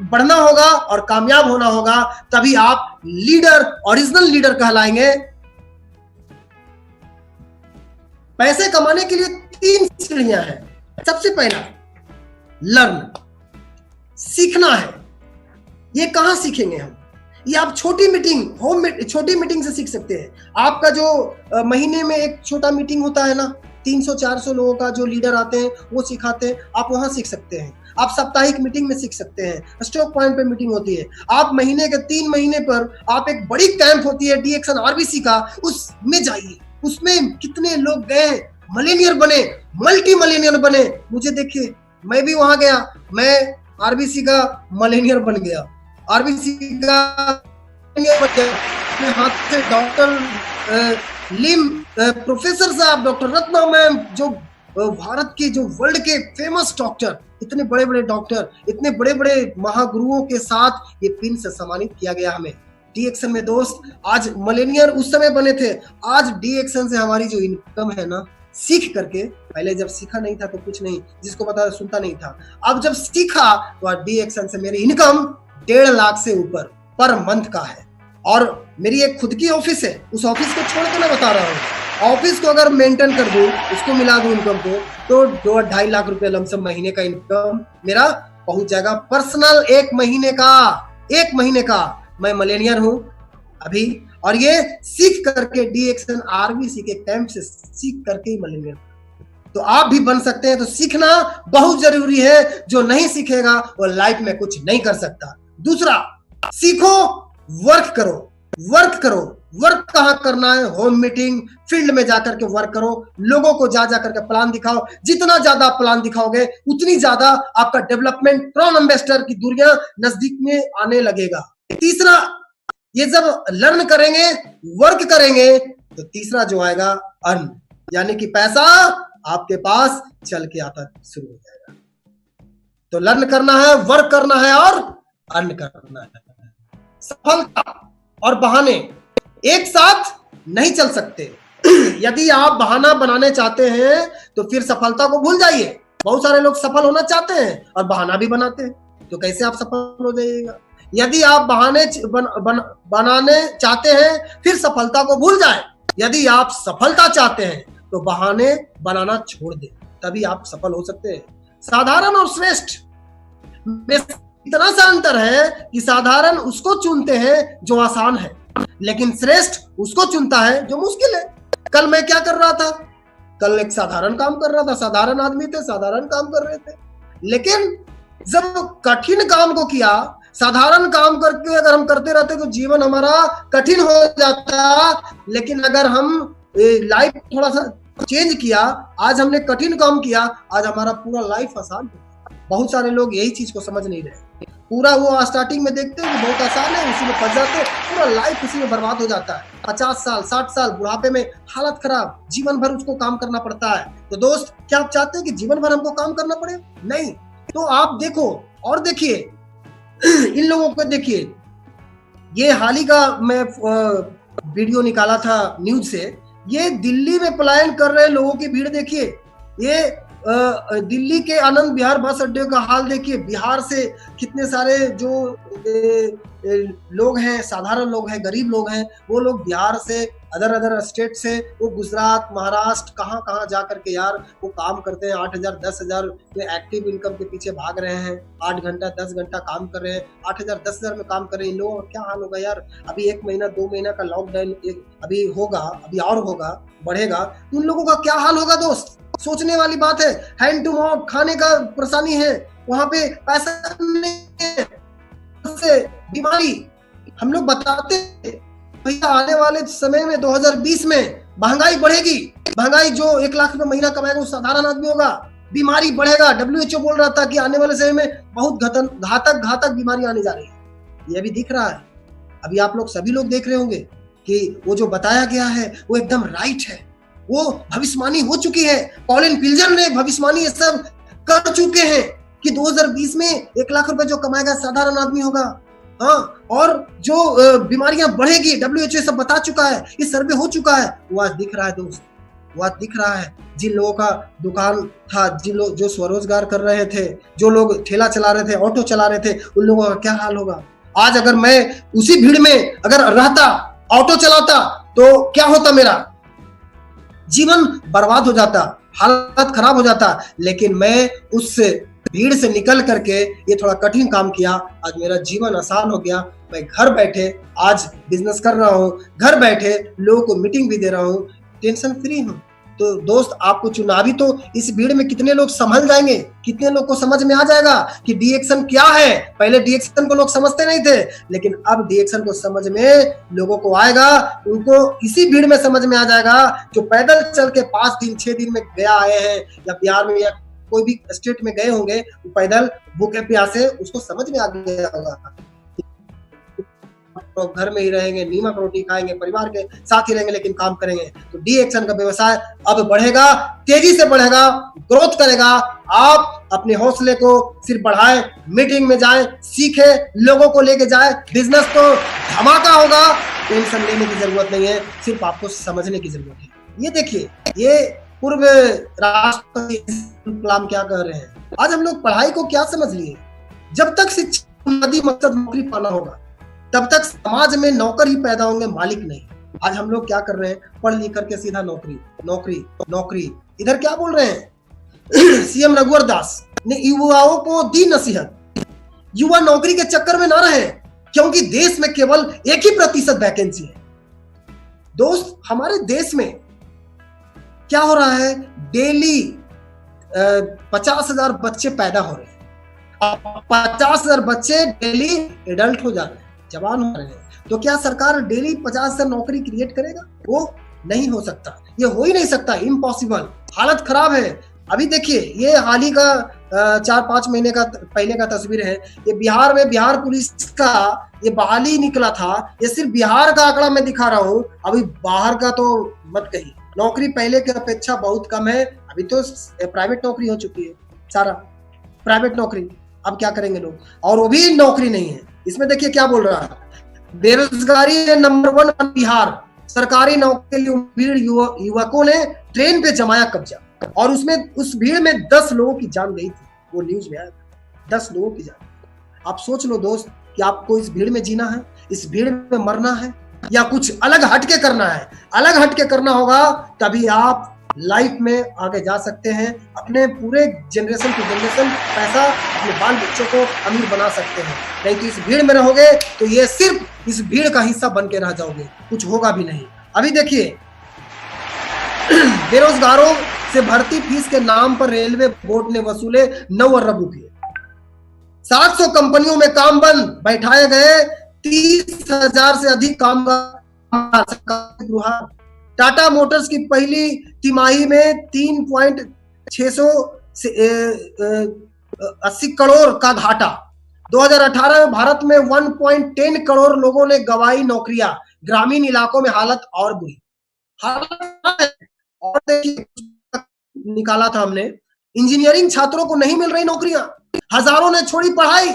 बढ़ना होगा और कामयाब होना होगा। तभी आप लीडर, ओरिजिनल लीडर कहलाएंगे। पैसे कमाने के लिए 3 सीढ़ियां हैं। सबसे पहला लर्न, सीखना है। ये कहां सीखेंगे हम? ये आप छोटी मीटिंग से सीख सकते हैं। आपका जो महीने में एक छोटा मीटिंग होता है ना, 300-400 लोगों का जो लीडर आते हैं वो सिखाते हैं, आप वहां सीख सकते हैं। आप साप्ताहिक मीटिंग में सीख सकते हैं, स्टॉक पॉइंट पे मीटिंग होती है। आप महीने के 3 महीने पर आप एक बड़ी कैंप होती है डी एक्शन आरबीसी का, उसमें जाइए। उसमें कितने लोग गए, मिलियनियर बने, मल्टी मिलियनियर बने। मुझे देखिए, मैं भी वहां गया, मैं आरबीसी का मिलियनियर बन गया, आरबीसी का अपने हाथ से डॉक्टर लिम, प्रोफेसर साहब, डॉक्टर रत्ना मैम, जो भारत के, जो वर्ल्ड के फेमस डॉक्टर, इतने बड़े बड़े डॉक्टर, इतने बड़े बड़े महागुरुओं के साथ ये पिन से सम्मानित किया गया हमें। डी एक्शन में दोस्त, आज मिलेनियर उस समय बने थे, आज डी एक्शन से हमारी जो इनकम है ना, सीख करके, पहले जब सीखा नहीं था तो कुछ नहीं, जिसको पता सुनता नहीं था, अब जब सीखा तो आज डी एक्शन से मेरी इनकम 1.5 लाख से ऊपर पर मंथ का है। और मेरी एक खुद की ऑफिस है, उस ऑफिस को छोड़ के मैं बता रहा हूँ, ऑफिस को अगर मेंटेन कर दूं, उसको मिला दूं इनकम को, तो 2-2.5 लाख रुपए लमसम महीने का इनकम मेरा पहुंच जाएगा। पर्सनल एक महीने का मैं मिलियनियर हूं अभी, और ये सीख करके डी एक्शन आरबीसी के कैंप से सीख करके ही मिलियनियर। तो आप भी बन सकते हैं, तो सीखना बहुत जरूरी है। जो नहीं सीखेगा वो लाइफ में कुछ नहीं कर सकता। दूसरा, सीखो, वर्क करो, वर्क करो। वर्क कहाँ करना है? होम मीटिंग, फील्ड में जाकर के वर्क करो, लोगों को जा जाकर के प्लान दिखाओ। जितना ज्यादा प्लान दिखाओगे उतनी ज्यादा आपका डेवलपमेंट, फ्रॉम इन्वेस्टर की दूरियां नजदीक में आने लगेगा। तीसरा, ये जब लर्न करेंगे, वर्क करेंगे, तो तीसरा जो आएगा अर्न, यानी कि पैसा आपके पास चल के आता शुरू हो जाएगा। तो लर्न करना है, वर्क करना है और अर्न करना है। सफलता और बहाने एक साथ नहीं चल सकते। यदि आप बहाना बनाने चाहते हैं तो फिर सफलता को भूल जाइए। बहुत सारे लोग सफल होना चाहते हैं और बहाना भी बनाते हैं, तो कैसे आप सफल हो जाइएगा? यदि आप बहाने बनाने चाहते हैं फिर सफलता को भूल जाए। यदि आप सफलता चाहते हैं तो बहाने बनाना छोड़ दें, तभी आप सफल हो सकते हैं। साधारण और श्रेष्ठ में इतना सा अंतर है कि साधारण उसको चुनते हैं जो आसान है, लेकिन श्रेष्ठ उसको चुनता है जो मुश्किल है। कल मैं क्या कर रहा था? कल एक साधारण काम कर रहा था, साधारण आदमी थे, साधारण काम कर रहे थे, लेकिन जब कठिन काम को किया, साधारण काम करके अगर हम करते रहते तो जीवन हमारा कठिन हो जाता। लेकिन अगर हम लाइफ थोड़ा सा चेंज किया, आज हमने कठिन काम किया, आज हमारा पूरा लाइफ आसान है। बहुत सारे लोग यही चीज को समझ नहीं रहे। पूरा वो स्टार्टिंग में देखते हैं कि बहुत आसान है, उसी में फंस जाते हैं, पूरा लाइफ उसी में बर्बाद हो जाता है। 50 साल 60 साल बुढ़ापे में हालत खराब, जीवन भर उसको काम करना पड़ता है। तो दोस्त, क्या आप चाहते हैं कि जीवन भर हमको काम करना पड़े? नहीं। तो आप देखो और देखिए, इन लोगों को देखिए। ये हाल ही का मैं वीडियो निकाला था न्यूज से, ये दिल्ली में पलायन कर रहे लोगों की भीड़ देखिए। ये दिल्ली के आनंद विहार बस अड्डे का हाल देखिए। बिहार से कितने सारे जो लोग हैं, साधारण लोग हैं, गरीब लोग हैं, वो लोग बिहार से, अदर स्टेट से, वो गुजरात, महाराष्ट्र, कहाँ कहाँ जा करके यार वो काम करते हैं। 8,000 10,000 में एक्टिव इनकम के पीछे भाग रहे हैं, 8 घंटा 10 घंटा काम कर रहे हैं, 8,000 10,000 में काम कर रहे हैं। इन लोगों का क्या हाल होगा यार? अभी 1 महीना 2 महीना का लॉकडाउन अभी होगा, अभी और होगा, बढ़ेगा, तो उन लोगों का क्या हाल होगा दोस्त? सोचने वाली बात है। हैंड टू माउथ खाने का परेशानी है, वहां पे पैसा नहीं है, बीमारी। हम लोग बताते भैया आने वाले समय में 2020 में महंगाई बढ़ेगी। महंगाई जो 1 लाख रुपए महीना कमाएगा वो साधारण आदमी होगा। बीमारी बढ़ेगा। WHO बोल रहा था कि आने वाले समय में बहुत घातक बीमारी आने जा रही है। ये भी दिख रहा है। अभी आप लोग सभी लोग देख रहे होंगे कि वो जो बताया गया है वो एकदम राइट है। वो भविष्यवाणी हो चुकी है। पॉलिन पिल्जर ने भविष्यवाणी ये सब कर चुके हैं कि 2020 में 1 लाख रुपए जो कमाएगा साधारण आदमी होगा। हाँ, और जो बीमारियां बढ़ेगी WHO सब बता चुका है, ये सर्वे हो चुका है। वो आज दिख रहा है दोस्त, वो आज दिख रहा है। जिन लोगों का दुकान था, जिन लोग जो स्वरोजगार कर रहे थे, जो लोग ठेला चला रहे थे, ऑटो चला रहे थे, उन लोगों का क्या हाल होगा? आज अगर मैं उसी भीड़ में अगर रहता, ऑटो चलाता, तो क्या होता? मेरा जीवन बर्बाद हो जाता, हालत खराब हो जाता। लेकिन मैं उस भीड़ से निकल करके ये थोड़ा कठिन काम किया, आज मेरा जीवन आसान हो गया। मैं घर बैठे आज बिजनेस कर रहा हूँ, घर बैठे लोगों को मीटिंग भी दे रहा हूँ, टेंशन फ्री हूँ। तो दोस्त आपको चुनावी तो इस भीड़ में कितने लोग संभल जाएंगे, कितने लोग को समझ में आ जाएगा कि डी एक्शन क्या है। पहले डी एक्शन को लोग समझते नहीं थे, लेकिन अब डी एक्शन को समझ में लोगों को आएगा। उनको इसी भीड़ में समझ में आ जाएगा जो पैदल चल के 5 दिन 6 दिन में गया आए हैं, या बिहार में या कोई भी स्टेट में गए होंगे, पैदल भूखे प्यासे, उसको समझ में आ गया होगा। तो घर में ही रहेंगे, नीमक रोटी खाएंगे, परिवार के साथ ही रहेंगे, लेकिन काम करेंगे। तो डी एक्शन का व्यवसाय अब बढ़ेगा, तेजी से बढ़ेगा, ग्रोथ करेगा। आप अपने हौसले को सिर्फ बढ़ाएं, मीटिंग में जाएं, सीखें, लोगों को लेके जाएं। बिजनेस तो धमाका होगा, टेंशन लेने की जरूरत नहीं है, सिर्फ आपको समझने की जरूरत है। ये देखिए, ये पूर्व राष्ट्रपति कलाम क्या कह रहे हैं। आज हम लोग पढ़ाई को क्या समझ लिए, जब तक शिक्षा बुनियादी मकसद नौकरी पाना होगा, तब तक समाज में नौकर ही पैदा होंगे, मालिक नहीं। आज हम लोग क्या कर रहे हैं, पढ़ लिख करके सीधा नौकरी नौकरी नौकरी। इधर क्या बोल रहे हैं सीएम रघुवर दास ने युवाओं को दी नसीहत, युवा नौकरी के चक्कर में ना रहे, क्योंकि देश में केवल 1% वैकेंसी है। दोस्त, हमारे देश में क्या हो रहा है, डेली 50,000 बच्चे पैदा हो रहे हैं। 50,000 बच्चे डेली एडल्ट हो जा रहे हैं, जवान हो रहे हैं। तो क्या सरकार डेली 50,000 नौकरी क्रिएट करेगा? वो नहीं हो सकता, ये हो ही नहीं सकता, इम्पॉसिबल। हालत खराब है। अभी देखिए, ये हाल ही का 4-5 महीने का पहले का तस्वीर है। ये बिहार में बिहार पुलिस का ये बहाली निकला था। ये सिर्फ बिहार का आंकड़ा मैं दिखा रहा हूँ, अभी बाहर का तो मत कहिए। नौकरी पहले की अपेक्षा बहुत कम है। अभी तो प्राइवेट नौकरी हो चुकी है, सारा प्राइवेट नौकरी। अब क्या करेंगे लोग, और वो भी नौकरी नहीं है। इसमें देखिए क्या बोल रहा है, बेरोजगारी है नंबर 1 बिहार, सरकारी नौकरी के लिए भीड़, युवकों ने ट्रेन पे जमाया कब्जा, और उसमें उस भीड़ में 10 लोगों की जान गई थी। वो न्यूज में आया, 10 लोगों की जान। आप सोच लो दोस्त कि आपको इस भीड़ में जीना है, इस भीड़ में मरना है, या कुछ अलग हटके करना है। अलग हटके करना होगा, तभी आप लाइफ में आगे जा सकते हैं। अपने पूरे जनरेशन टू जनरेशन पैसा, अपने बाल बच्चों को अमीर बना सकते हैं। नहीं तो इस भीड़ में रहोगे तो ये सिर्फ इस भीड़ का हिस्सा बन के रह जाओगे, कुछ होगा भी नहीं। अभी देखिए, बेरोजगारों से भर्ती फीस के नाम पर रेलवे बोर्ड ने वसूले 9 अरब रुपये। 700 कंपनियों में काम बंद, बैठाए गए 30,000 से अधिक कामगार। टाटा मोटर्स की पहली तिमाही में 3.680 करोड़ का घाटा। 2018 में भारत में 1.10 करोड़ लोगों ने गंवाई नौकरियां। ग्रामीण इलाकों में हालत और बुरी। और देखिए, निकाला था हमने, इंजीनियरिंग छात्रों को नहीं मिल रही नौकरियां, हजारों ने छोड़ी पढ़ाई।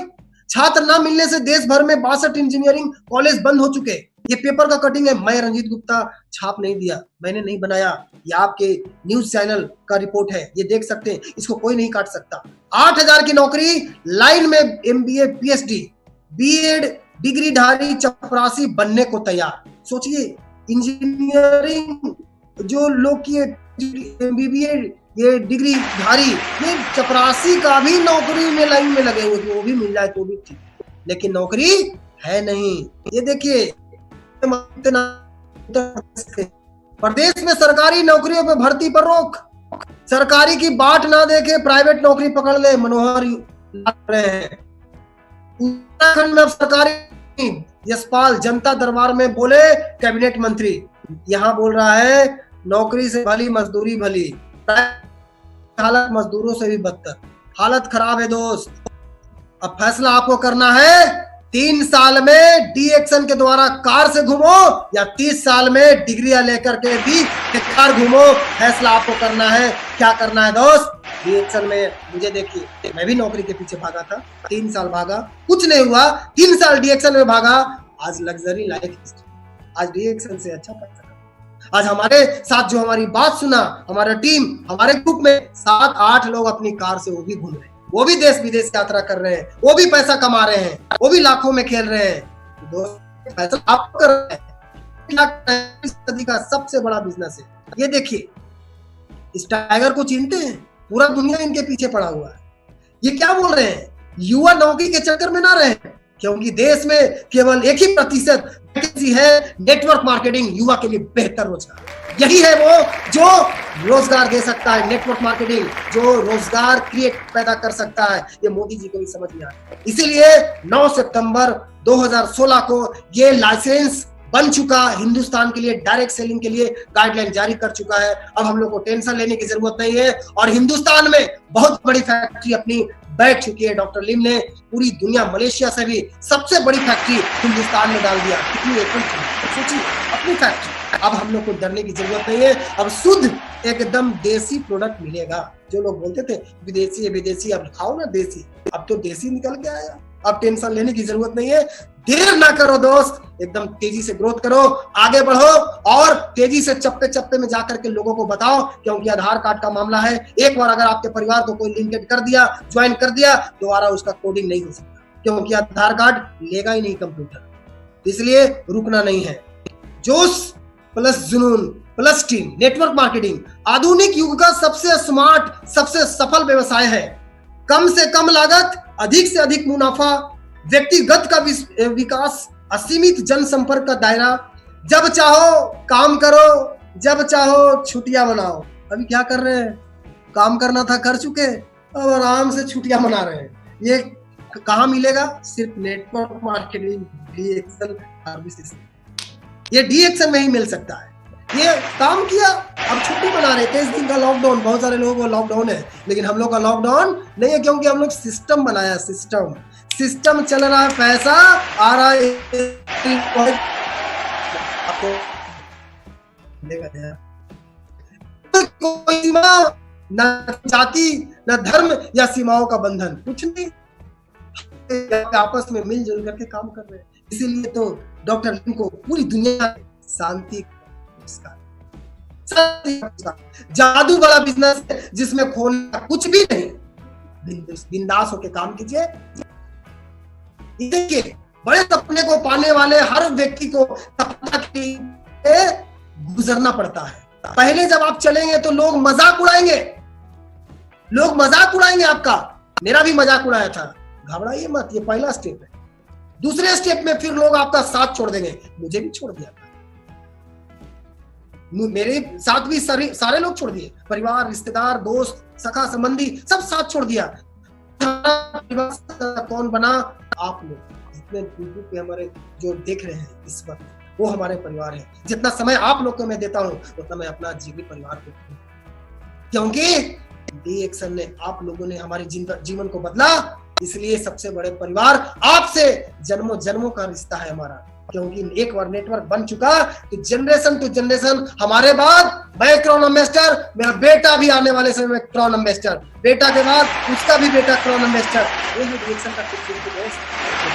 छात्र न मिलने से देश भर में 62 इंजीनियरिंग कॉलेज बंद हो चुके। ये पेपर का कटिंग है, मैं रंजीत गुप्ता छाप नहीं दिया, मैंने नहीं बनाया, ये आपके न्यूज चैनल का रिपोर्ट है, ये देख सकते हैं, इसको कोई नहीं काट सकता। 8,000 की नौकरी लाइन में MBA PhD BEd डिग्रीधारी चपरासी बनने को तैयार। सोचिए, इंजीनियरिंग जो लोग की MBA ये डिग्रीधारी, ये चपरासी का भी नौकरी में लाइन में लगे हुए, वो भी मिल जाए तो भी ठीक, लेकिन नौकरी है नहीं। ये देखिए, प्रदेश में सरकारी नौकरियों पर भर्ती पर रोक, सरकारी की बाट ना देके प्राइवेट नौकरी पकड़ ले, मनोहर रहे हैं। उत्तराखंड में सरकारी यशपाल जनता दरबार में बोले कैबिनेट मंत्री, यहाँ बोल रहा है नौकरी से भली मजदूरी भली, हालत मजदूरों से भी बदतर। हालत खराब है दोस्त। अब फैसला आपको करना है, 3 साल में डी एक्शन के द्वारा कार से घूमो या 30 साल में डिग्रियां लेकर के भी कार घूमो। फैसला आपको करना है, क्या करना है दोस्त। डी एक्शन में मुझे देखिए, मैं भी नौकरी के पीछे भागा था, 3 साल भागा, कुछ नहीं हुआ। 3 साल डी एक्शन में भागा, आज लग्जरी लाइफ, आज डी एक्शन से अच्छा पैसा। आज हमारे साथ जो हमारी बात सुना, हमारा टीम, हमारे ग्रुप में 7-8 लोग अपनी कार से वो भी घूम रहे हैं, वो भी देश विदेश यात्रा कर रहे हैं, वो भी पैसा कमा रहे हैं, वो भी लाखों में खेल रहे हैं। दोस्त, पैसा आप कर रहे हैं, क्या इस सदी का सबसे बड़ा बिजनेस है। ये देखिए, इस टाइगर को चिनते हैं, पूरा दुनिया इनके पीछे पड़ा हुआ है। ये क्या बोल रहे हैं, युवा नौकरी के चक्कर में ना रहे, क्योंकि देश में केवल 1% वैकेंसी है। नेटवर्क मार्केटिंग युवा के लिए बेहतर रोजगार। यही है वो जो रोजगार दे सकता है, नेटवर्क मार्केटिंग जो रोजगार पैदा कर सकता है। ये मोदी जी को भी समझ में आया, इसीलिए 9 सितंबर 2016 को ये लाइसेंस बन चुका, हिंदुस्तान के लिए डायरेक्ट सेलिंग के लिए गाइडलाइन जारी कर चुका है। अब हम लोग को टेंशन लेने की जरूरत नहीं है, और हिंदुस्तान में बहुत बड़ी फैक्ट्री अपनी बैठ चुकी है। डॉक्टर लिम ने पूरी दुनिया, मलेशिया से भी सबसे बड़ी फैक्ट्री हिंदुस्तान में डाल दिया। कितनी एकड़ सोचिए, अपनी फैक्ट्री। अब हम लोग को डरने की जरूरत नहीं है, अब शुद्ध एकदम देसी प्रोडक्ट मिलेगा। जो लोग बोलते थे विदेशी है विदेशी, अब खाओ ना देसी, अब तो देसी निकल के आया। अब टेंशन लेने की जरूरत नहीं है, देर ना करो दोस्त, एकदम तेजी से ग्रोथ करो, आगे बढ़ो, और तेजी से चप्पे चप्पे में जाकर के लोगों को बताओ। क्योंकि आधार कार्ड का मामला है, एक बार अगर आपके परिवार को कोई लिंकेड कर दिया, ज्वाइन कर दिया, दोबारा उसका कोडिंग नहीं हो सकता, क्योंकि आधार कार्ड लेगा ही नहीं कंप्यूटर। इसलिए रुकना नहीं है। जोश प्लस जुनून प्लस टीम, नेटवर्क मार्केटिंग आधुनिक युग का सबसे स्मार्ट, सबसे सफल व्यवसाय है। कम से कम लागत, अधिक से अधिक मुनाफा, व्यक्तिगत का विकास, असीमित जनसंपर्क का दायरा। जब चाहो काम करो, जब चाहो छुट्टियां मनाओ। अभी क्या कर रहे हैं? काम करना था कर चुके, अब आराम से छुट्टियां मना रहे हैं। ये कहाँ मिलेगा? सिर्फ नेटवर्क मार्केटिंग DXL सर्विसेज, ये DXL में ही मिल सकता है। ये काम किया, अब छुट्टी मना रहे। 23 दिन का लॉकडाउन, बहुत सारे लोगों को लॉकडाउन है, लेकिन हम लोग का लॉकडाउन नहीं है, क्योंकि हम लोग सिस्टम बनाया। सिस्टम चल रहा है, पैसा आ रहा है, आपको कोई सीमा न जाति न धर्म या सीमाओं का बंधन, कुछ नहीं, आपस में मिलजुल करके काम कर रहे हैं। इसीलिए तो डॉक्टर लिम को पूरी दुनिया शांति, जादू वाला बिजनेस है जिसमें खोना कुछ भी नहीं, बिंदास होके काम कीजिए। देखिए, बड़े सपने को पाने वाले हर व्यक्ति को सपना के गुजरना पड़ता है। पहले जब आप चलेंगे तो लोग मजाक उड़ाएंगे आपका। मेरा भी मजाक उड़ाया था, घबराइए मत, ये पहला स्टेप है। दूसरे स्टेप में फिर लोग आपका साथ छोड़ देंगे। मुझे भी छोड़ दिया था, मेरे साथ भी सारे लोग छोड़ दिए, परिवार, रिश्तेदार, दोस्त, सखा संबंधी, सब साथ छोड़ दिया। कौन बना? आप लोग। जितने यूट्यूब पे हमारे जो देख रहे हैं इस वक्त, वो हमारे परिवार है। जितना समय आप लोग को मैं देता हूँ, उतना मैं अपना जीवित परिवार को, क्योंकि DXL ने, आप लोगों ने हमारे जीवन को बदला। इसलिए सबसे बड़े परिवार आपसे जन्मों जन्मों का रिश्ता है हमारा, क्योंकि एक बार नेटवर्क बन चुका तो जनरेशन टू जनरेशन, हमारे बाद मैं क्राउन एम्बेसडर, मेरा बेटा भी आने वाले समय में क्राउन एम्बेसडर, बेटा के बाद उसका भी बेटा क्राउन एम्बेसडर। ये है DXL का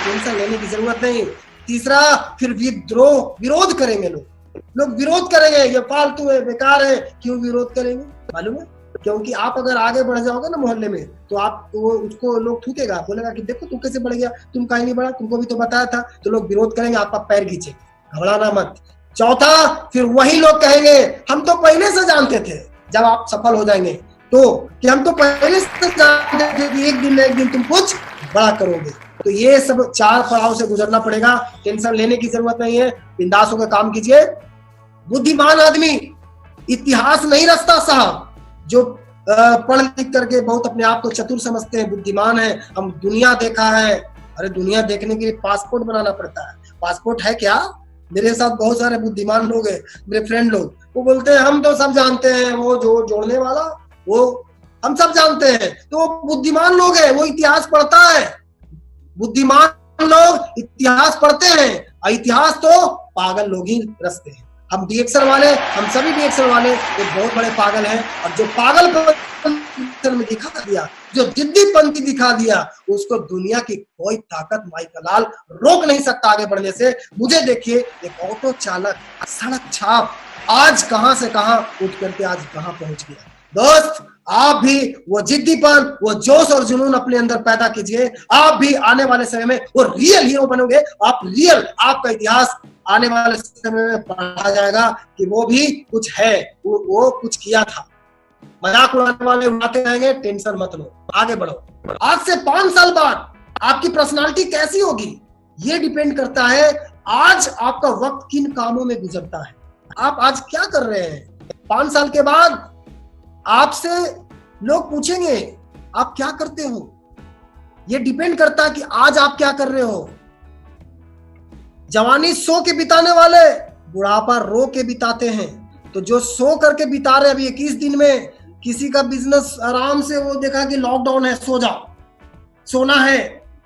टेंशन लेने की जरूरत नहीं। तीसरा, फिर विरोध करेंगे लोग विरोध करेंगे, ये फालतू है, बेकार है। क्यों विरोध करेंगे मालूम है? क्योंकि आप अगर आगे बढ़ जाओगे ना मोहल्ले में, तो आप उसको लोग थूकेगा, बोलेगा कि देखो तू कैसे बढ़ गया, तुम कहीं नहीं बढ़ा, तुमको भी तो बताया था। तो लोग विरोध करेंगे, आपका पैर खींचे, घबराना मत। चौथा, फिर वही लोग कहेंगे हम तो पहले से जानते थे, जब आप सफल हो जाएंगे तो, कि हम तो पहले से जानते थे कि एक दिन न एक दिन तुम कुछ बड़ा करोगे। तो ये सब 4 पड़ाव से गुजरना पड़ेगा। टेंशन लेने की जरूरत नहीं है, बिंदास होकर काम कीजिए। बुद्धिमान आदमी इतिहास नहीं रचता साहब। जो पढ़ लिख करके बहुत अपने आप को चतुर समझते हैं, बुद्धिमान है, हम दुनिया देखा है। अरे दुनिया देखने के लिए पासपोर्ट बनाना पड़ता है। पासपोर्ट है क्या? मेरे साथ बहुत सारे बुद्धिमान लोग हैं, मेरे फ्रेंड लोग, वो बोलते हैं हम तो सब जानते हैं, वो जो जोड़ने वाला, वो हम सब जानते हैं। तो वो बुद्धिमान लोग हैं, वो इतिहास पढ़ता है। बुद्धिमान लोग इतिहास पढ़ते हैं, और इतिहास तो पागल लोग ही रचते हैं। हम DXL वाले, हम सभी DXL वाले एक बहुत बड़े पागल हैं, और जो पागल में दिखा दिया, जो जिद्दीपंथी दिखा दिया, उसको दुनिया की कोई ताकत, माई का लाल, रोक नहीं सकता आगे बढ़ने से। मुझे देखिए, एक ऑटो चालक, सड़क छाप, आज कहां से कहां उठ करके आज कहां पहुंच गया। दोस्त, आप भी वो जिद्दीपन, वो जोश और जुनून अपने अंदर पैदा कीजिए। आप भी आने वाले समय में वो रियल हीरो बनोगे। आप रियल, आपका इतिहास आने वाले समय में पढ़ा जाएगा कि वो भी कुछ है, वो कुछ किया था। मजाक उड़ाने वाले उड़ाते रहेंगे, टेंशन मत लो, आगे बढ़ो। आज से 5 साल बाद आपकी पर्सनालिटी कैसी होगी, ये डिपेंड करता है आज आपका वक्त किन कामों में गुजरता है। आप आज क्या कर रहे हैं? 5 साल के बाद आपसे लोग पूछेंगे आप क्या करते हो। ये डिपेंड करता है कि आज आप क्या कर रहे हो। जवानी सो के बिताने वाले बुढ़ापा रो के बिताते हैं। तो जो सो करके बिता रहे अभी 21 दिन में, किसी का बिजनेस आराम से, वो देखा कि लॉकडाउन है, सो जाओ, सोना है,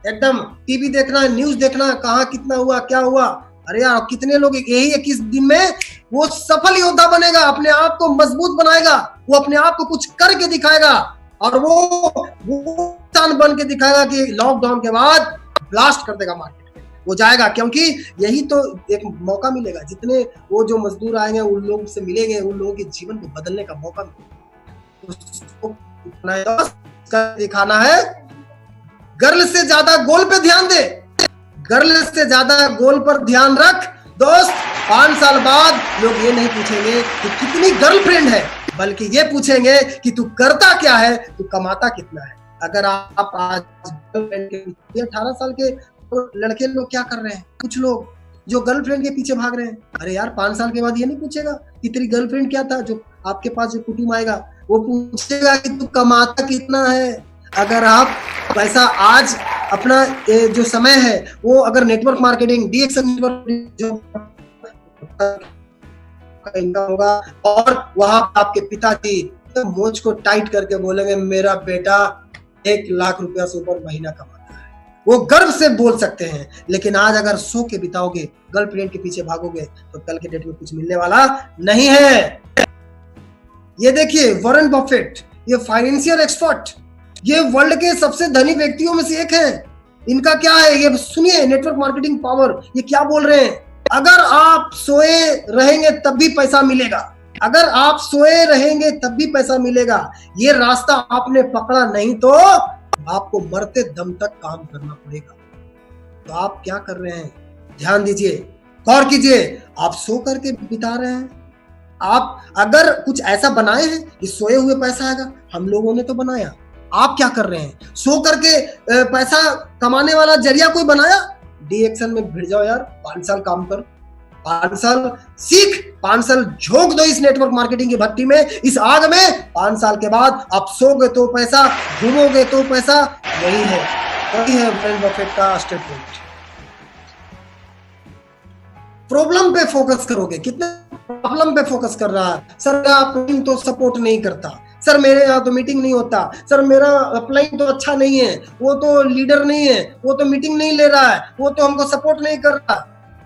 एकदम टीवी देखना है, न्यूज देखना है, कहाँ कितना हुआ क्या हुआ। अरे यार कितने लोग यही 21 दिन में वो सफल योद्धा बनेगा, अपने आप को मजबूत बनाएगा, वो अपने आप को कुछ करके दिखाएगा और वो इंसान बन के दिखाएगा कि लॉकडाउन के बाद ब्लास्ट कर देगा मार्केट में, वो जाएगा। क्योंकि यही तो एक मौका मिलेगा, जितने वो जो मजदूर आएंगे उन लोगों से मिलेंगे, उन लोगों के जीवन को बदलने का मौका मिलेगा। दिखाना है गर्ल से ज्यादा गोल पे ध्यान दे, गर्ल से ज्यादा गोल पर ध्यान रख दोस्त। 5 साल बाद लोग ये नहीं पूछेंगे कि कितनी गर्लफ्रेंड है, बल्कि ये पूछेंगे कि तू करता क्या है, तू कमाता कितना है। अगर आप आज 18 साल के लड़के लोग क्या कर रहे हैं, कुछ लोग जो गर्लफ्रेंड के पीछे भाग रहे हैं। अरे यार 5 साल के बाद ये नहीं पूछेगा कि तेरी गर्लफ्रेंड क्या था। जो आपके पास जो कुटुंब आएगा वो पूछेगा कि तू कमाता कितना है। अगर आप पैसा आज अपना जो समय है वो अगर नेटवर्क मार्केटिंग, डीएक्शन जो इनकम होगा, और वहां आपके पिताजी तो मोच को टाइट करके बोलेंगे मेरा बेटा 1 लाख रुपया से ऊपर महीना कमाता है, वो गर्व से बोल सकते हैं। लेकिन आज अगर सो के बिताओगे, गर्लफ्रेंड के पीछे भागोगे, तो कल के डेट में कुछ मिलने वाला नहीं है। ये देखिए वॉरेन बफेट, ये फाइनेंशियल एक्सपर्ट, ये वर्ल्ड के सबसे धनी व्यक्तियों में से एक है। इनका क्या है ये सुनिए, नेटवर्क मार्केटिंग पावर, ये क्या बोल रहे हैं। अगर आप सोए रहेंगे तब भी पैसा मिलेगा, अगर आप सोए रहेंगे तब भी पैसा मिलेगा। ये रास्ता आपने पकड़ा नहीं तो आपको मरते दम तक काम करना पड़ेगा। तो आप क्या कर रहे हैं, ध्यान दीजिए, गौर कीजिए। आप सो करके बिता रहे हैं। आप अगर कुछ ऐसा बनाए हैं कि सोए हुए पैसा आएगा, हम लोगों ने तो बनाया। आप क्या कर रहे हैं, सो करके पैसा कमाने वाला जरिया कोई बनाया। डीएक्शन में भिड़ जाओ यार, 5 साल काम कर, 5 साल सीख, 5 साल झोंक दो इस नेटवर्क मार्केटिंग की भट्टी में, इस आग में। 5 साल के बाद आप सोगे तो पैसा, घूमोगे तो पैसा। वही है वॉरेन बफेट का स्टेटमेंट। प्रॉब्लम पे फोकस करोगे, कितने प्रॉब्लम पे फोकस कर रहा है। सर आप तो सपोर्ट नहीं करता, सर मेरे यहाँ तो मीटिंग नहीं होता, सर मेरा अपलाइन तो अच्छा नहीं है, वो तो लीडर नहीं है, वो तो मीटिंग नहीं ले रहा है, वो तो हमको सपोर्ट नहीं कर रहा।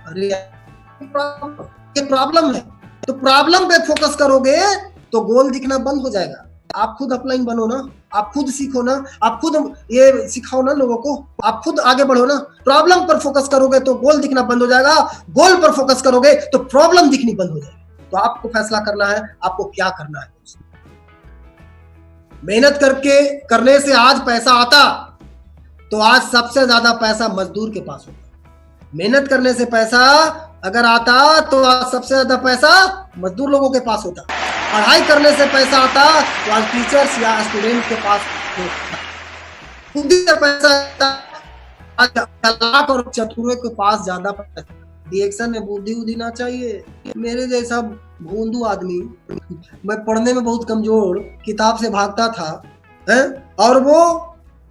अरे ये प्रॉब्लम है। तो प्रॉब्लम पे फोकस करोगे तो गोल दिखना बंद हो जाएगा। आप खुद अपलाइन बनो ना, आप खुद सीखो ना, आप खुद ये सिखाओ ना लोगों को, आप खुद आगे बढ़ो ना। प्रॉब्लम पर फोकस करोगे तो गोल दिखना बंद हो जाएगा, गोल पर फोकस करोगे तो प्रॉब्लम दिखनी बंद हो जाएगी। तो आपको फैसला करना है आपको क्या करना है। मेहनत करके करने से आज पैसा आता, तो आज सबसे ज्यादा पैसा मजदूर के पास होता। मेहनत करने से पैसा अगर आता तो आज सबसे ज्यादा पैसा मजदूर लोगों के पास होता। पढ़ाई करने से पैसा आता तो आज टीचर्स या स्टूडेंट के पास होता। बुद्धि से पैसा आज चालाक और चतुरों के पास ज्यादा पैसा। डीएक्शन में बुद्धि उद्धि ना चाहिए। मेरे जैसा भोंदू आदमी, मैं पढ़ने में बहुत कमजोर, किताब से भागता था है, और वो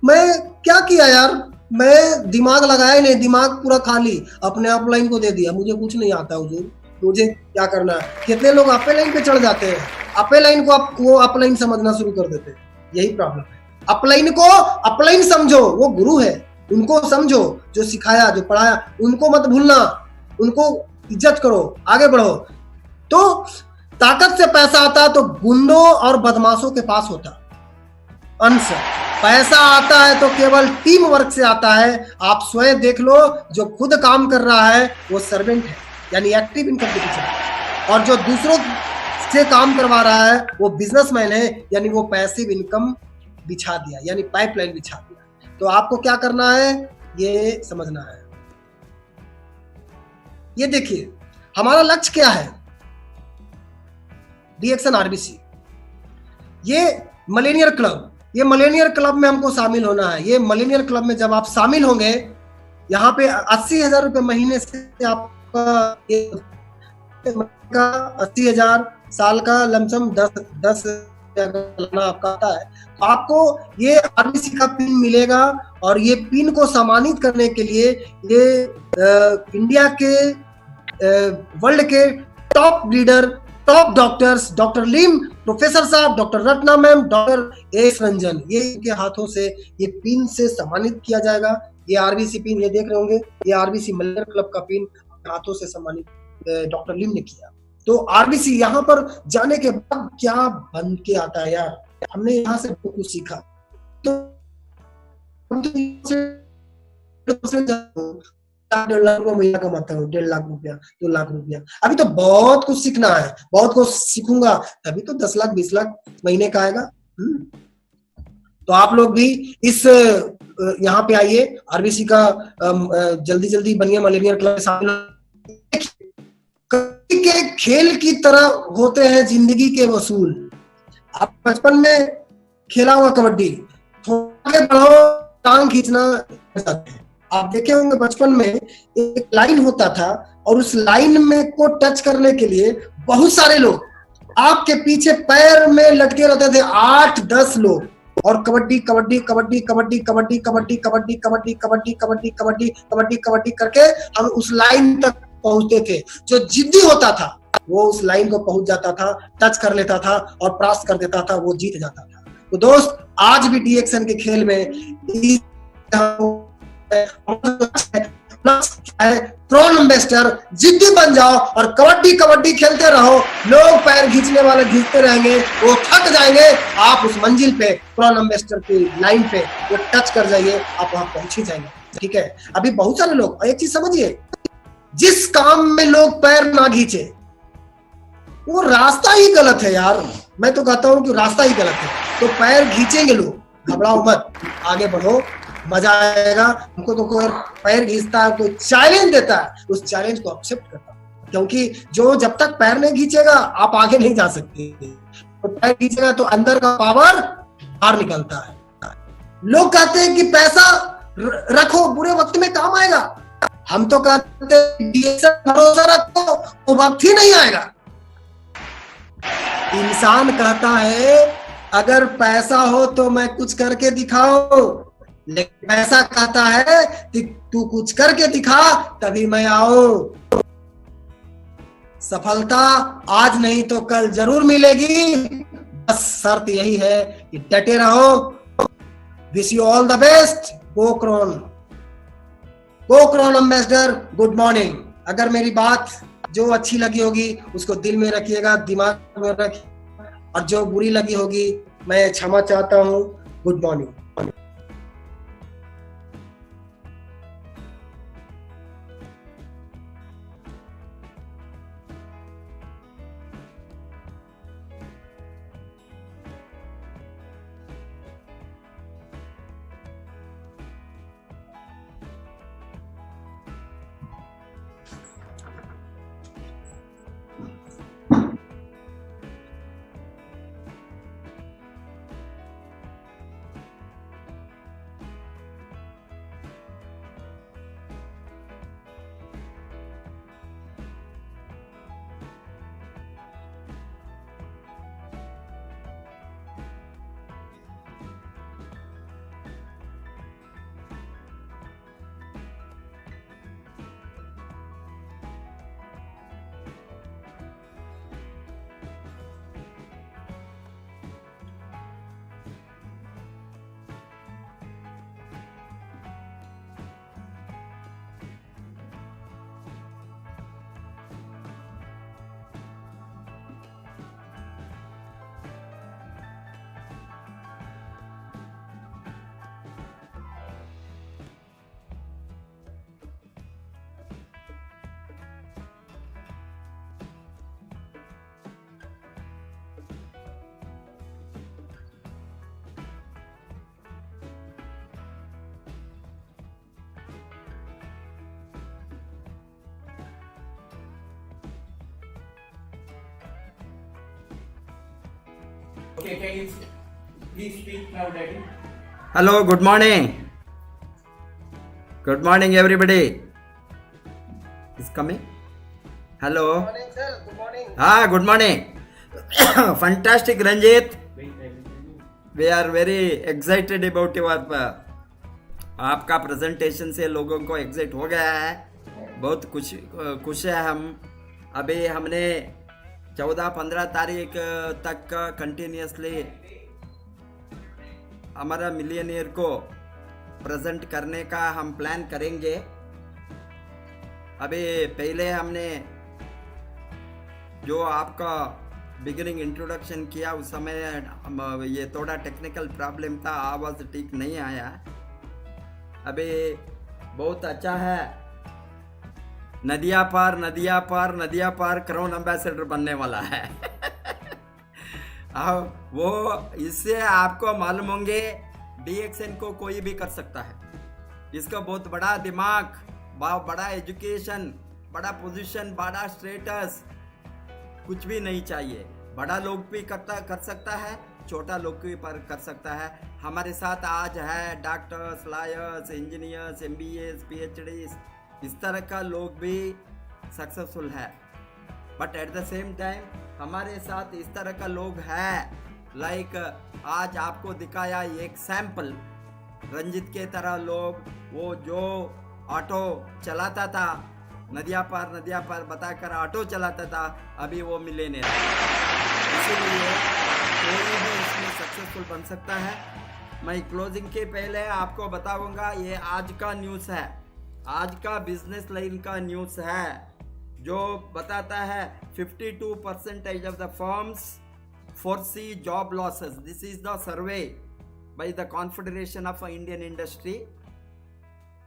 मैं क्या किया यार, मैं दिमाग लगाया ही नहीं, दिमाग पूरा खाली अपने अपलाइन को दे दिया। मुझे कुछ नहीं आता हुजूर, मुझे क्या करना है। कितने लोग अपे लाइन पे चढ़ जाते हैं, अपे लाइन को वो अपलाइन समझना शुरू कर देते हैं। यही प्रॉब्लम है। अपलाइन को अपलाइन समझो, वो गुरु है, उनको समझो, जो सिखाया जो पढ़ाया उनको मत भूलना, उनको इज्जत करो, आगे बढ़ो। तो ताकत से पैसा आता तो गुंडों और बदमाशों के पास होता। अंश पैसा आता है तो केवल टीम वर्क से आता है। आप स्वयं देख लो, जो खुद काम कर रहा है वो सर्वेंट है, यानी एक्टिव इनकम के पीछे, और जो दूसरों से काम करवा रहा है वो बिजनेसमैन है, यानी वो पैसिव इनकम बिछा दिया, यानी पाइपलाइन बिछा दिया। तो आपको क्या करना है ये समझना है। ये देखिए हमारा लक्ष्य क्या है, डीएक्शन आरबीसी, ये मिलेनियर क्लब, ये मिलेनियर क्लब में हमको शामिल होना है। ये मिलेनियर क्लब में जब आप शामिल होंगे, यहाँ पे 80,000 रुपए महीने से आपका 80,000 साल का लमसम 10 लाना आपका आता है, तो आपको ये आरबीसी का पिन मिलेगा। और ये पिन को सम्मानित करने के लिए ये इंडिया के वर्ल्ड के top leader, top doctors, doctor Lim, professor साहब, doctor Ratna ma'am, doctor S Ranjan, ये इनके हाथों से ये पिन से सम्मानित किया जाएगा। ये आरबीसी पिन ये देख रहे होंगे, ये आरबीसी मल्लर क्लब का पिन हाथों से सम्मानित डॉक्टर लिम ने किया। तो आरबीसी यहाँ पर जाने के बाद क्या बन के आता है यार, हमने यहाँ से बहुत कुछ सीखा। तो 1.5 लाख रुपया महीना कमाता हूँ, 1.5 लाख रुपया, 2 लाख रुपया। अभी तो बहुत कुछ सीखना है, बहुत कुछ सीखूंगा, तभी तो 10 लाख 20 लाख महीने का आएगा। तो आप लोग भी इस यहाँ पे आइए, आरबीसी का जल्दी जल्दी बनिए, मलेरिया क्लब शामिल। के खेल की तरह होते हैं जिंदगी के वसूल। आप बचपन में खेला हुआ कबड्डी, थोड़ा बढ़ो टांग खींचना चाहते हैं। आप देखे होंगे बचपन में एक लाइन होता था और उस लाइन में को टच करने के लिए बहुत सारे लोग आपके पीछे पैर में लटके रहते थे, 8-10 लोग। और कबड्डी कबड्डी कबड्डी कबड्डी कबड्डी कबड्डी कबड्डी कबड्डी कबड्डी कबड्डी कबड्डी कबड्डी कबड्डी करके हम उस लाइन तक पहुंचते थे। जो जिद्दी होता था वो उस लाइन को पहुंच जाता था, टच कर लेता था और क्रॉस कर देता था, वो जीत जाता था। तो दोस्त, आज भी डीएक्सन के खेल में प्रोन एम्बेसडर, जिद्दी बन जाओ और कबड्डी कबड्डी खेलते रहो। लोग पैर खींचने वाले खींचते रहेंगे, वो थक जाएंगे, आप उस मंजिल पे प्रोन एम्बेसडर की लाइन पे वो टच कर जाइए, आप वहां पहुंच ही जाएंगे। ठीक है, अभी बहुत सारे लोग, एक चीज समझिए, जिस काम में लोग पैर ना खींचे वो रास्ता ही गलत है यार। मैं तो कहता हूं कि रास्ता ही गलत है। तो पैर खींचेंगे लोग, घबराओ मत, आगे बढ़ो, मजा आएगा। हमको तो कोई पैर खींचता है, कोई चैलेंज देता है, उस चैलेंज को एक्सेप्ट करता है, क्योंकि जो जब तक पैर नहीं खींचेगा आप आगे नहीं जा सकते। तो पैर खींचेगा तो अंदर का पावर बाहर निकलता है। लोग कहते हैं कि पैसा रखो, बुरे वक्त में काम आएगा। हम तो कहते हैं भरोसा रखो, वो वक्त ही नहीं आएगा। इंसान कहता है अगर पैसा हो तो मैं कुछ करके दिखाऊं, लेकिन पैसा कहता है कि तू कुछ करके दिखा तभी मैं आऊं। सफलता आज नहीं तो कल जरूर मिलेगी, बस शर्त यही है कि डटे रहो। Wish you all the best. Go crown ambassador, good morning. अगर मेरी बात जो अच्छी लगी होगी उसको दिल में रखिएगा, दिमाग में रखिएगा, और जो बुरी लगी होगी मैं क्षमा चाहता हूं। Good morning. Okay, can you please speak now, Daddy? Hello, good morning. Good morning, everybody. Is coming? Hello. Good morning, sir. Good morning. Good morning. Fantastic, Ranjit. We are very excited about your आपका प्रेजेंटेशन से लोगों को एग्जिट हो गया है. बहुत खुश है हम. अभी हमने 14-15 तारीख तक कंटिन्यूसली हमारा मिलियनियर को प्रेजेंट करने का हम प्लान करेंगे. अभी पहले हमने जो आपका बिगिनिंग इंट्रोडक्शन किया उस समय ये थोड़ा टेक्निकल प्रॉब्लम था, आवाज़ ठीक नहीं आया. अभी बहुत अच्छा है. नदिया पार क्राउन एम्बेसडर बनने वाला है. वो इससे आपको मालूम होंगे DXN को कोई भी कर सकता है. इसका बहुत बड़ा दिमाग, बड़ा एजुकेशन, बड़ा पोजीशन, बड़ा स्टेटस कुछ भी नहीं चाहिए. बड़ा लोग भी कर सकता है, छोटा लोग भी कर सकता है. हमारे साथ आज है doctors, lawyers, engineers, MBAs, PhDs, इस तरह का लोग भी सक्सेसफुल है. But at the same time हमारे साथ इस तरह का लोग है लाइक आज आपको दिखाया एक सैंपल. रंजित के तरह लोग, वो जो ऑटो चलाता था, नदिया पार बताकर ऑटो चलाता था, अभी वो मिलियनेयर है. इसीलिए कोई भी इसमें सक्सेसफुल बन सकता है. मैं क्लोजिंग के पहले आपको बताऊंगा, ये आज का न्यूज़ है, आज का बिजनेस लाइन का न्यूज़ है, जो बताता है 52% of the firms foresee job losses. This is the survey by the Confederation of Indian Industry.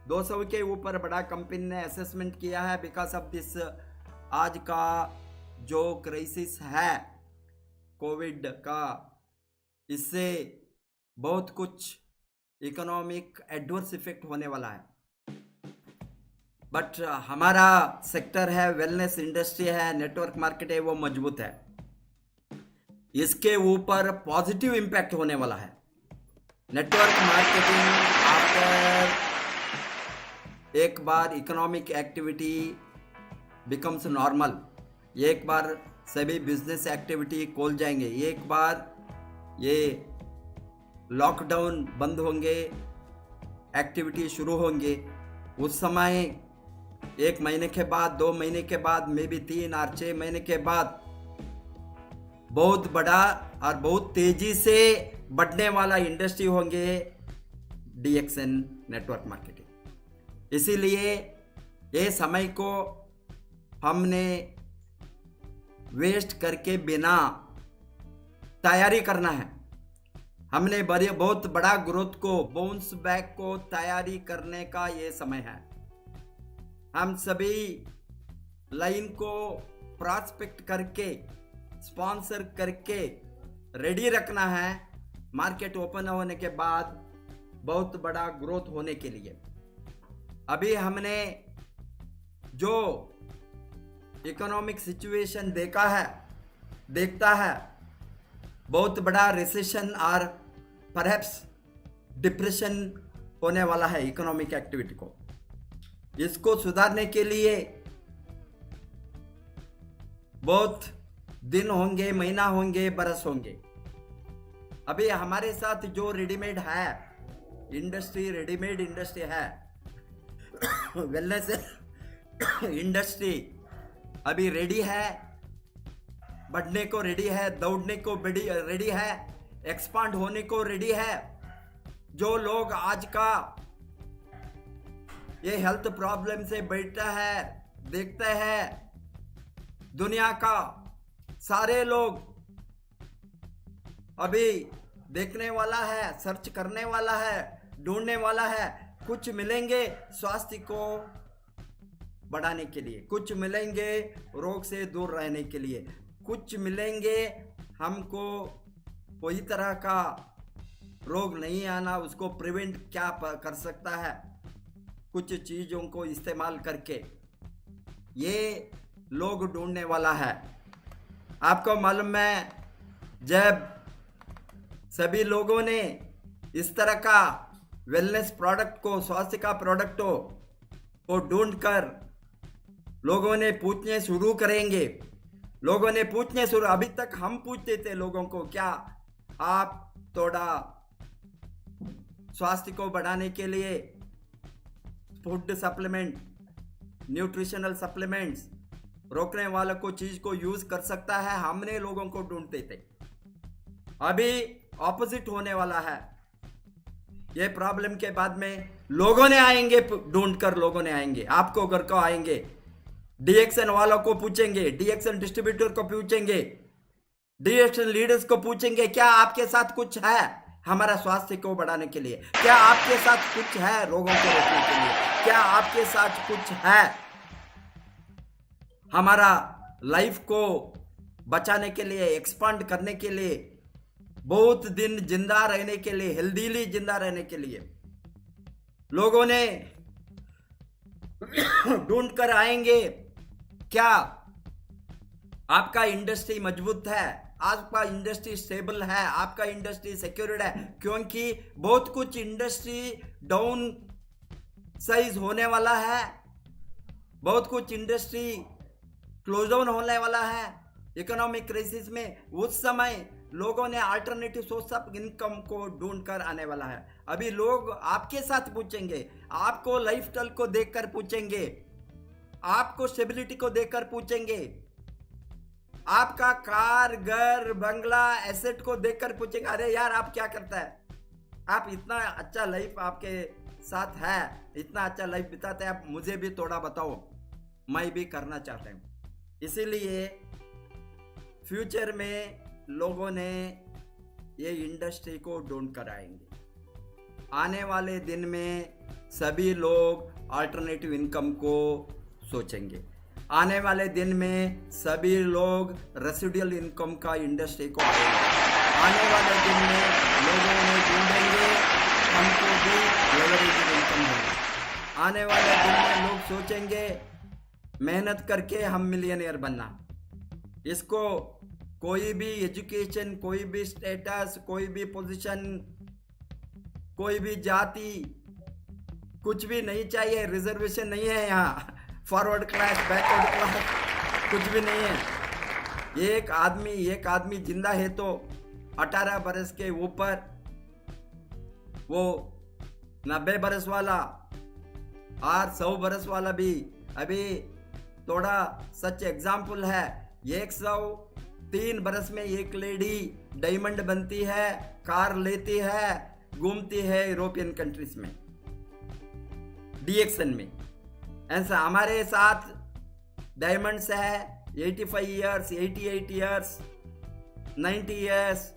200 के ऊपर बड़ा कंपनी ने असेसमेंट किया है बिकॉज ऑफ दिस. आज का जो क्राइसिस है कोविड का, इससे बहुत कुछ इकोनॉमिक एडवर्स इफेक्ट होने वाला है. बट हमारा सेक्टर है, वेलनेस इंडस्ट्री है, नेटवर्क मार्केट है, वो मजबूत है. इसके ऊपर पॉजिटिव इम्पैक्ट होने वाला है. नेटवर्क मार्केटिंग आफ्टर एक बार इकोनॉमिक एक्टिविटी बिकम्स नॉर्मल, एक बार सभी बिजनेस एक्टिविटी खोल जाएंगे, एक बार ये लॉकडाउन बंद होंगे, एक्टिविटी शुरू होंगे, उस समय 1 महीने के बाद, 2 महीने के बाद, मे बी 3 और 6 महीने के बाद बहुत बड़ा और बहुत तेजी से बढ़ने वाला इंडस्ट्री होंगे DXN नेटवर्क मार्केटिंग. इसीलिए ये समय को हमने वेस्ट करके बिना तैयारी करना है. हमने बहुत बड़ा ग्रोथ को, बाउंस बैक को तैयारी करने का ये समय है. हम सभी लाइन को प्रॉस्पेक्ट करके, स्पॉन्सर करके रेडी रखना है मार्केट ओपन होने के बाद बहुत बड़ा ग्रोथ होने के लिए. अभी हमने जो इकोनॉमिक सिचुएशन देखता है, बहुत बड़ा रिसेशन और परहैप्स डिप्रेशन होने वाला है इकोनॉमिक एक्टिविटी को. इसको सुधारने के लिए बहुत दिन होंगे, महीना होंगे, बरस होंगे. अभी हमारे साथ जो रेडीमेड है इंडस्ट्री, रेडीमेड इंडस्ट्री है, वेलनेस इंडस्ट्री अभी रेडी है, बढ़ने को रेडी है, दौड़ने को रेडी है, एक्सपांड होने को रेडी है. जो लोग आज का ये हेल्थ प्रॉब्लम से बैठता है, देखते हैं, दुनिया का सारे लोग अभी देखने वाला है, सर्च करने वाला है, ढूंढने वाला है. कुछ मिलेंगे स्वास्थ्य को बढ़ाने के लिए, कुछ मिलेंगे रोग से दूर रहने के लिए, कुछ मिलेंगे हमको कोई तरह का रोग नहीं आना, उसको प्रिवेंट क्या कर सकता है, कुछ चीज़ों को इस्तेमाल करके ये लोग ढूंढने वाला है. आपको मालूम है, जब सभी लोगों ने इस तरह का वेलनेस प्रोडक्ट को, स्वास्थ्य का प्रोडक्ट को ढूंढकर लोगों ने पूछने शुरू करेंगे, लोगों ने पूछने शुरू, अभी तक हम पूछते थे लोगों को, क्या आप थोड़ा स्वास्थ्य को बढ़ाने के लिए फूड सप्लीमेंट, न्यूट्रिशनल सप्लीमेंट्स रोकने वालों को चीज को यूज कर सकता है? हमने लोगों को ढूंढते थे। अभी ऑपोजिट होने वाला है। ये प्रॉब्लम के बाद में लोगों ने आएंगे, ढूंढकर लोगों ने आएंगे, आपको घर को आएंगे, डीएक्शन वालों को पूछेंगे, डीएक्शन डिस्ट्रीब्यूटर को पूछेंगे, डीएक्शन लीडर्स को पूछेंगे, क्या आपके साथ कुछ है हमारा स्वास्थ्य को बढ़ाने के लिए? क्या आपके साथ कुछ है रोगों को रोकने के लिए? क्या आपके साथ कुछ है हमारा लाइफ को बचाने के लिए, एक्सपांड करने के लिए, बहुत दिन जिंदा रहने के लिए, हेल्दीली जिंदा रहने के लिए? लोगों ने ढूंढ कर आएंगे। क्या आपका इंडस्ट्री मजबूत है, आपका इंडस्ट्री स्टेबल है, आपका इंडस्ट्री सिक्योर्ड है? क्योंकि बहुत कुछ इंडस्ट्री डाउन साइज होने वाला है, बहुत कुछ इंडस्ट्री क्लोज डाउन होने वाला है इकोनॉमिक क्राइसिस में। उस समय लोगों ने अल्टरनेटिव सोर्स ऑफ इनकम को ढूंढ कर आने वाला है। अभी लोग आपके साथ पूछेंगे, आपको लाइफस्टाइल को देखकर पूछेंगे, आपको स्टेबिलिटी को देखकर पूछेंगे, आपका कार, घर, बंगला, एसेट को देखकर पूछेंगे, अरे यार आप क्या करता है, आप इतना अच्छा लाइफ आपके साथ है, इतना अच्छा लाइफ बिताते हैं, आप मुझे भी थोड़ा बताओ, मैं भी करना चाहता हूँ। इसीलिए फ्यूचर में लोगों ने ये इंडस्ट्री को ढूंढ कर आएंगे। आने वाले दिन में सभी लोग अल्टरनेटिव इनकम को सोचेंगे। आने वाले दिन में सभी लोग रेसिडुअल इनकम का इंडस्ट्री को आएंगे। आने वाले दिन में लोगों ने ढूंढेंगे हमको भी लेवरेज इनकम होगा। आने वाले दिन में लोग सोचेंगे मेहनत करके हम मिलियनियर बनना। इसको कोई भी एजुकेशन, कोई भी स्टेटस, कोई भी पोजीशन, कोई भी जाति, कुछ भी नहीं चाहिए। रिजर्वेशन नहीं है यहाँ, फॉरवर्ड क्लास, बैकवर्ड क्लास, कुछ भी नहीं है। एक आदमी जिंदा है तो 18 बरस के ऊपर, वो 90 बरस वाला और 100 बरस वाला भी। अभी थोड़ा सच एग्जाम्पल है, 103 बरस में एक लेडी डायमंड बनती है, कार लेती है, घूमती है यूरोपियन कंट्रीज में, डीएक्शन में। ऐसा हमारे साथ डायमंड्स है 85 इयर्स, 88 इयर्स, 90 इयर्स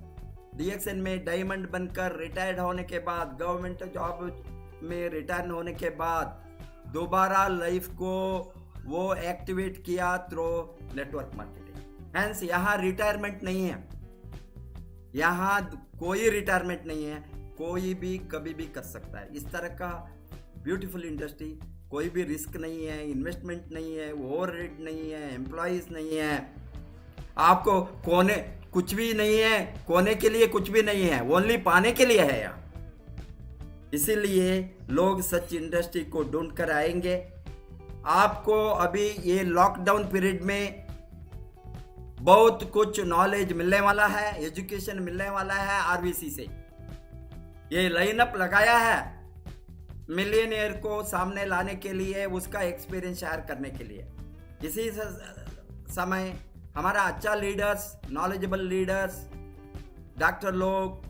डीएक्शन में डायमंड बनकर रिटायर्ड होने के बाद, गवर्नमेंट जॉब में रिटायर होने के बाद दोबारा लाइफ को वो एक्टिवेट किया थ्रू नेटवर्क मार्केटिंग। हेंस यहाँ रिटायरमेंट नहीं है, यहाँ कोई रिटायरमेंट नहीं है, कोई भी कभी भी कर सकता है। इस तरह का ब्यूटीफुल इंडस्ट्री, कोई भी रिस्क नहीं है, इन्वेस्टमेंट नहीं है, ओवरहेड नहीं है, एम्प्लॉयज नहीं है, आपको कोने कुछ भी नहीं है, कोने के लिए कुछ भी नहीं है, ओनली पाने के लिए है यहाँ। इसीलिए लोग सच इंडस्ट्री को ढूंढ कर आएंगे। आपको अभी ये लॉकडाउन पीरियड में बहुत कुछ नॉलेज मिलने वाला है, एजुकेशन मिलने वाला है आरबीसी से। ये लाइनअप लगाया है मिलियनियर को सामने लाने के लिए, उसका एक्सपीरियंस शेयर करने के लिए। इसी समय हमारा अच्छा लीडर्स, नॉलेजेबल लीडर्स, डॉक्टर लोग,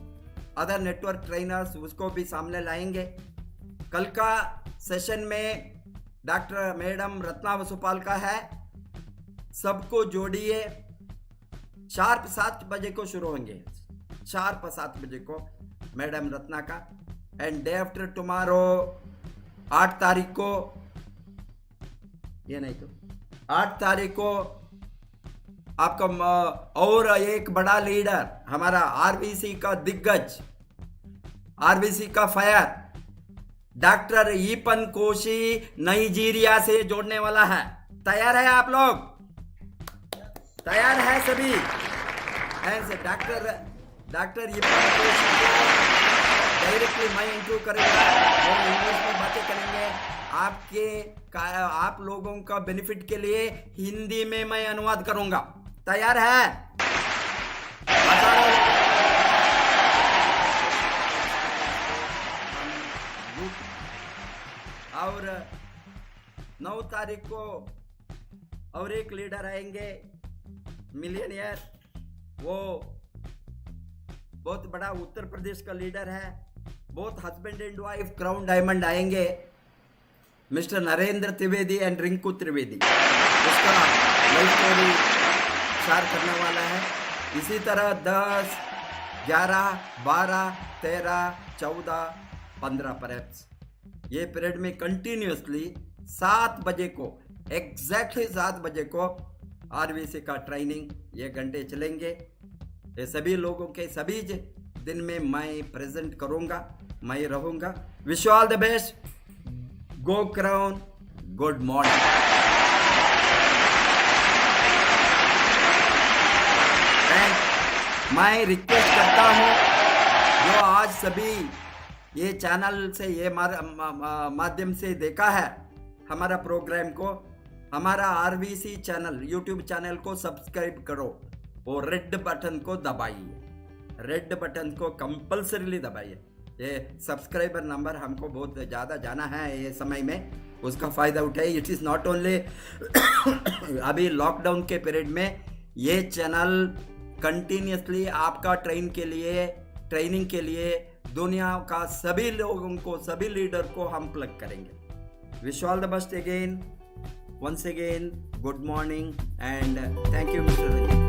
अदर नेटवर्क ट्रेनर्स, उसको भी सामने लाएंगे। कल का सेशन में डॉक्टर मैडम रत्ना वसुपाल का है, सबको जोड़िए। शार्प 7 बजे को शुरू होंगे, शार्प 7 बजे को मैडम रत्ना का। एंड डे आफ्टर टुमारो 8 तारीख को, ये नहीं तो 8 तारीख को आपका और एक बड़ा लीडर, हमारा आरबीसी का दिग्गज, आरबीसी का फायर, डॉक्टर ईपन कोशी नाइजीरिया से जोड़ने वाला है। तैयार है आप लोग? तैयार है सभी? ऐसे डॉक्टर ईपन कोशी को डायरेक्टली मैं इंटरव्यू करूंगा और इंग्लिश में बातें करेंगे। आप लोगों का बेनिफिट के लिए हिंदी में मैं अनुवाद करूंगा। तैयार है? और 9 तारीख को और एक लीडर आएंगे, मिलियनियर। वो बहुत बड़ा उत्तर प्रदेश का लीडर है। बहुत husband and wife crown diamond आएंगे, मिस्टर नरेंद्र त्रिवेदी एंड रिंकू त्रिवेदी। उसका लाइफ स्टोरी शेयर करने वाला है। इसी तरह 10, 11, 12, 13, 14, 15 परहैप्स ये पीरियड में कंटिन्यूसली 7 बजे को, एग्जैक्टली 7 बजे को आरवीसी का ट्रेनिंग ये घंटे चलेंगे। ये सभी लोगों के सभी दिन में मैं प्रेजेंट करूंगा, मैं रहूंगा। Wish you all the best. Go crown, good morning. मैं रिक्वेस्ट करता हूं जो आज सभी ये चैनल से, ये माध्यम से देखा है हमारा प्रोग्राम को, हमारा आरवीसी चैनल, यूट्यूब चैनल को सब्सक्राइब करो और रेड बटन को दबाइए। रेड बटन को कंपल्सरीली दबाइए। ये सब्सक्राइबर नंबर हमको बहुत ज़्यादा जाना है ये समय में, उसका फ़ायदा उठाइए। इट इज़ नॉट ओनली अभी लॉकडाउन के पीरियड में ये चैनल कंटिन्यूसली आपका ट्रेनिंग के लिए दुनिया का सभी लोगों को, सभी लीडर को हम प्लग करेंगे। Wish all the best again, once again, good morning and thank you, Mr. Ranjit.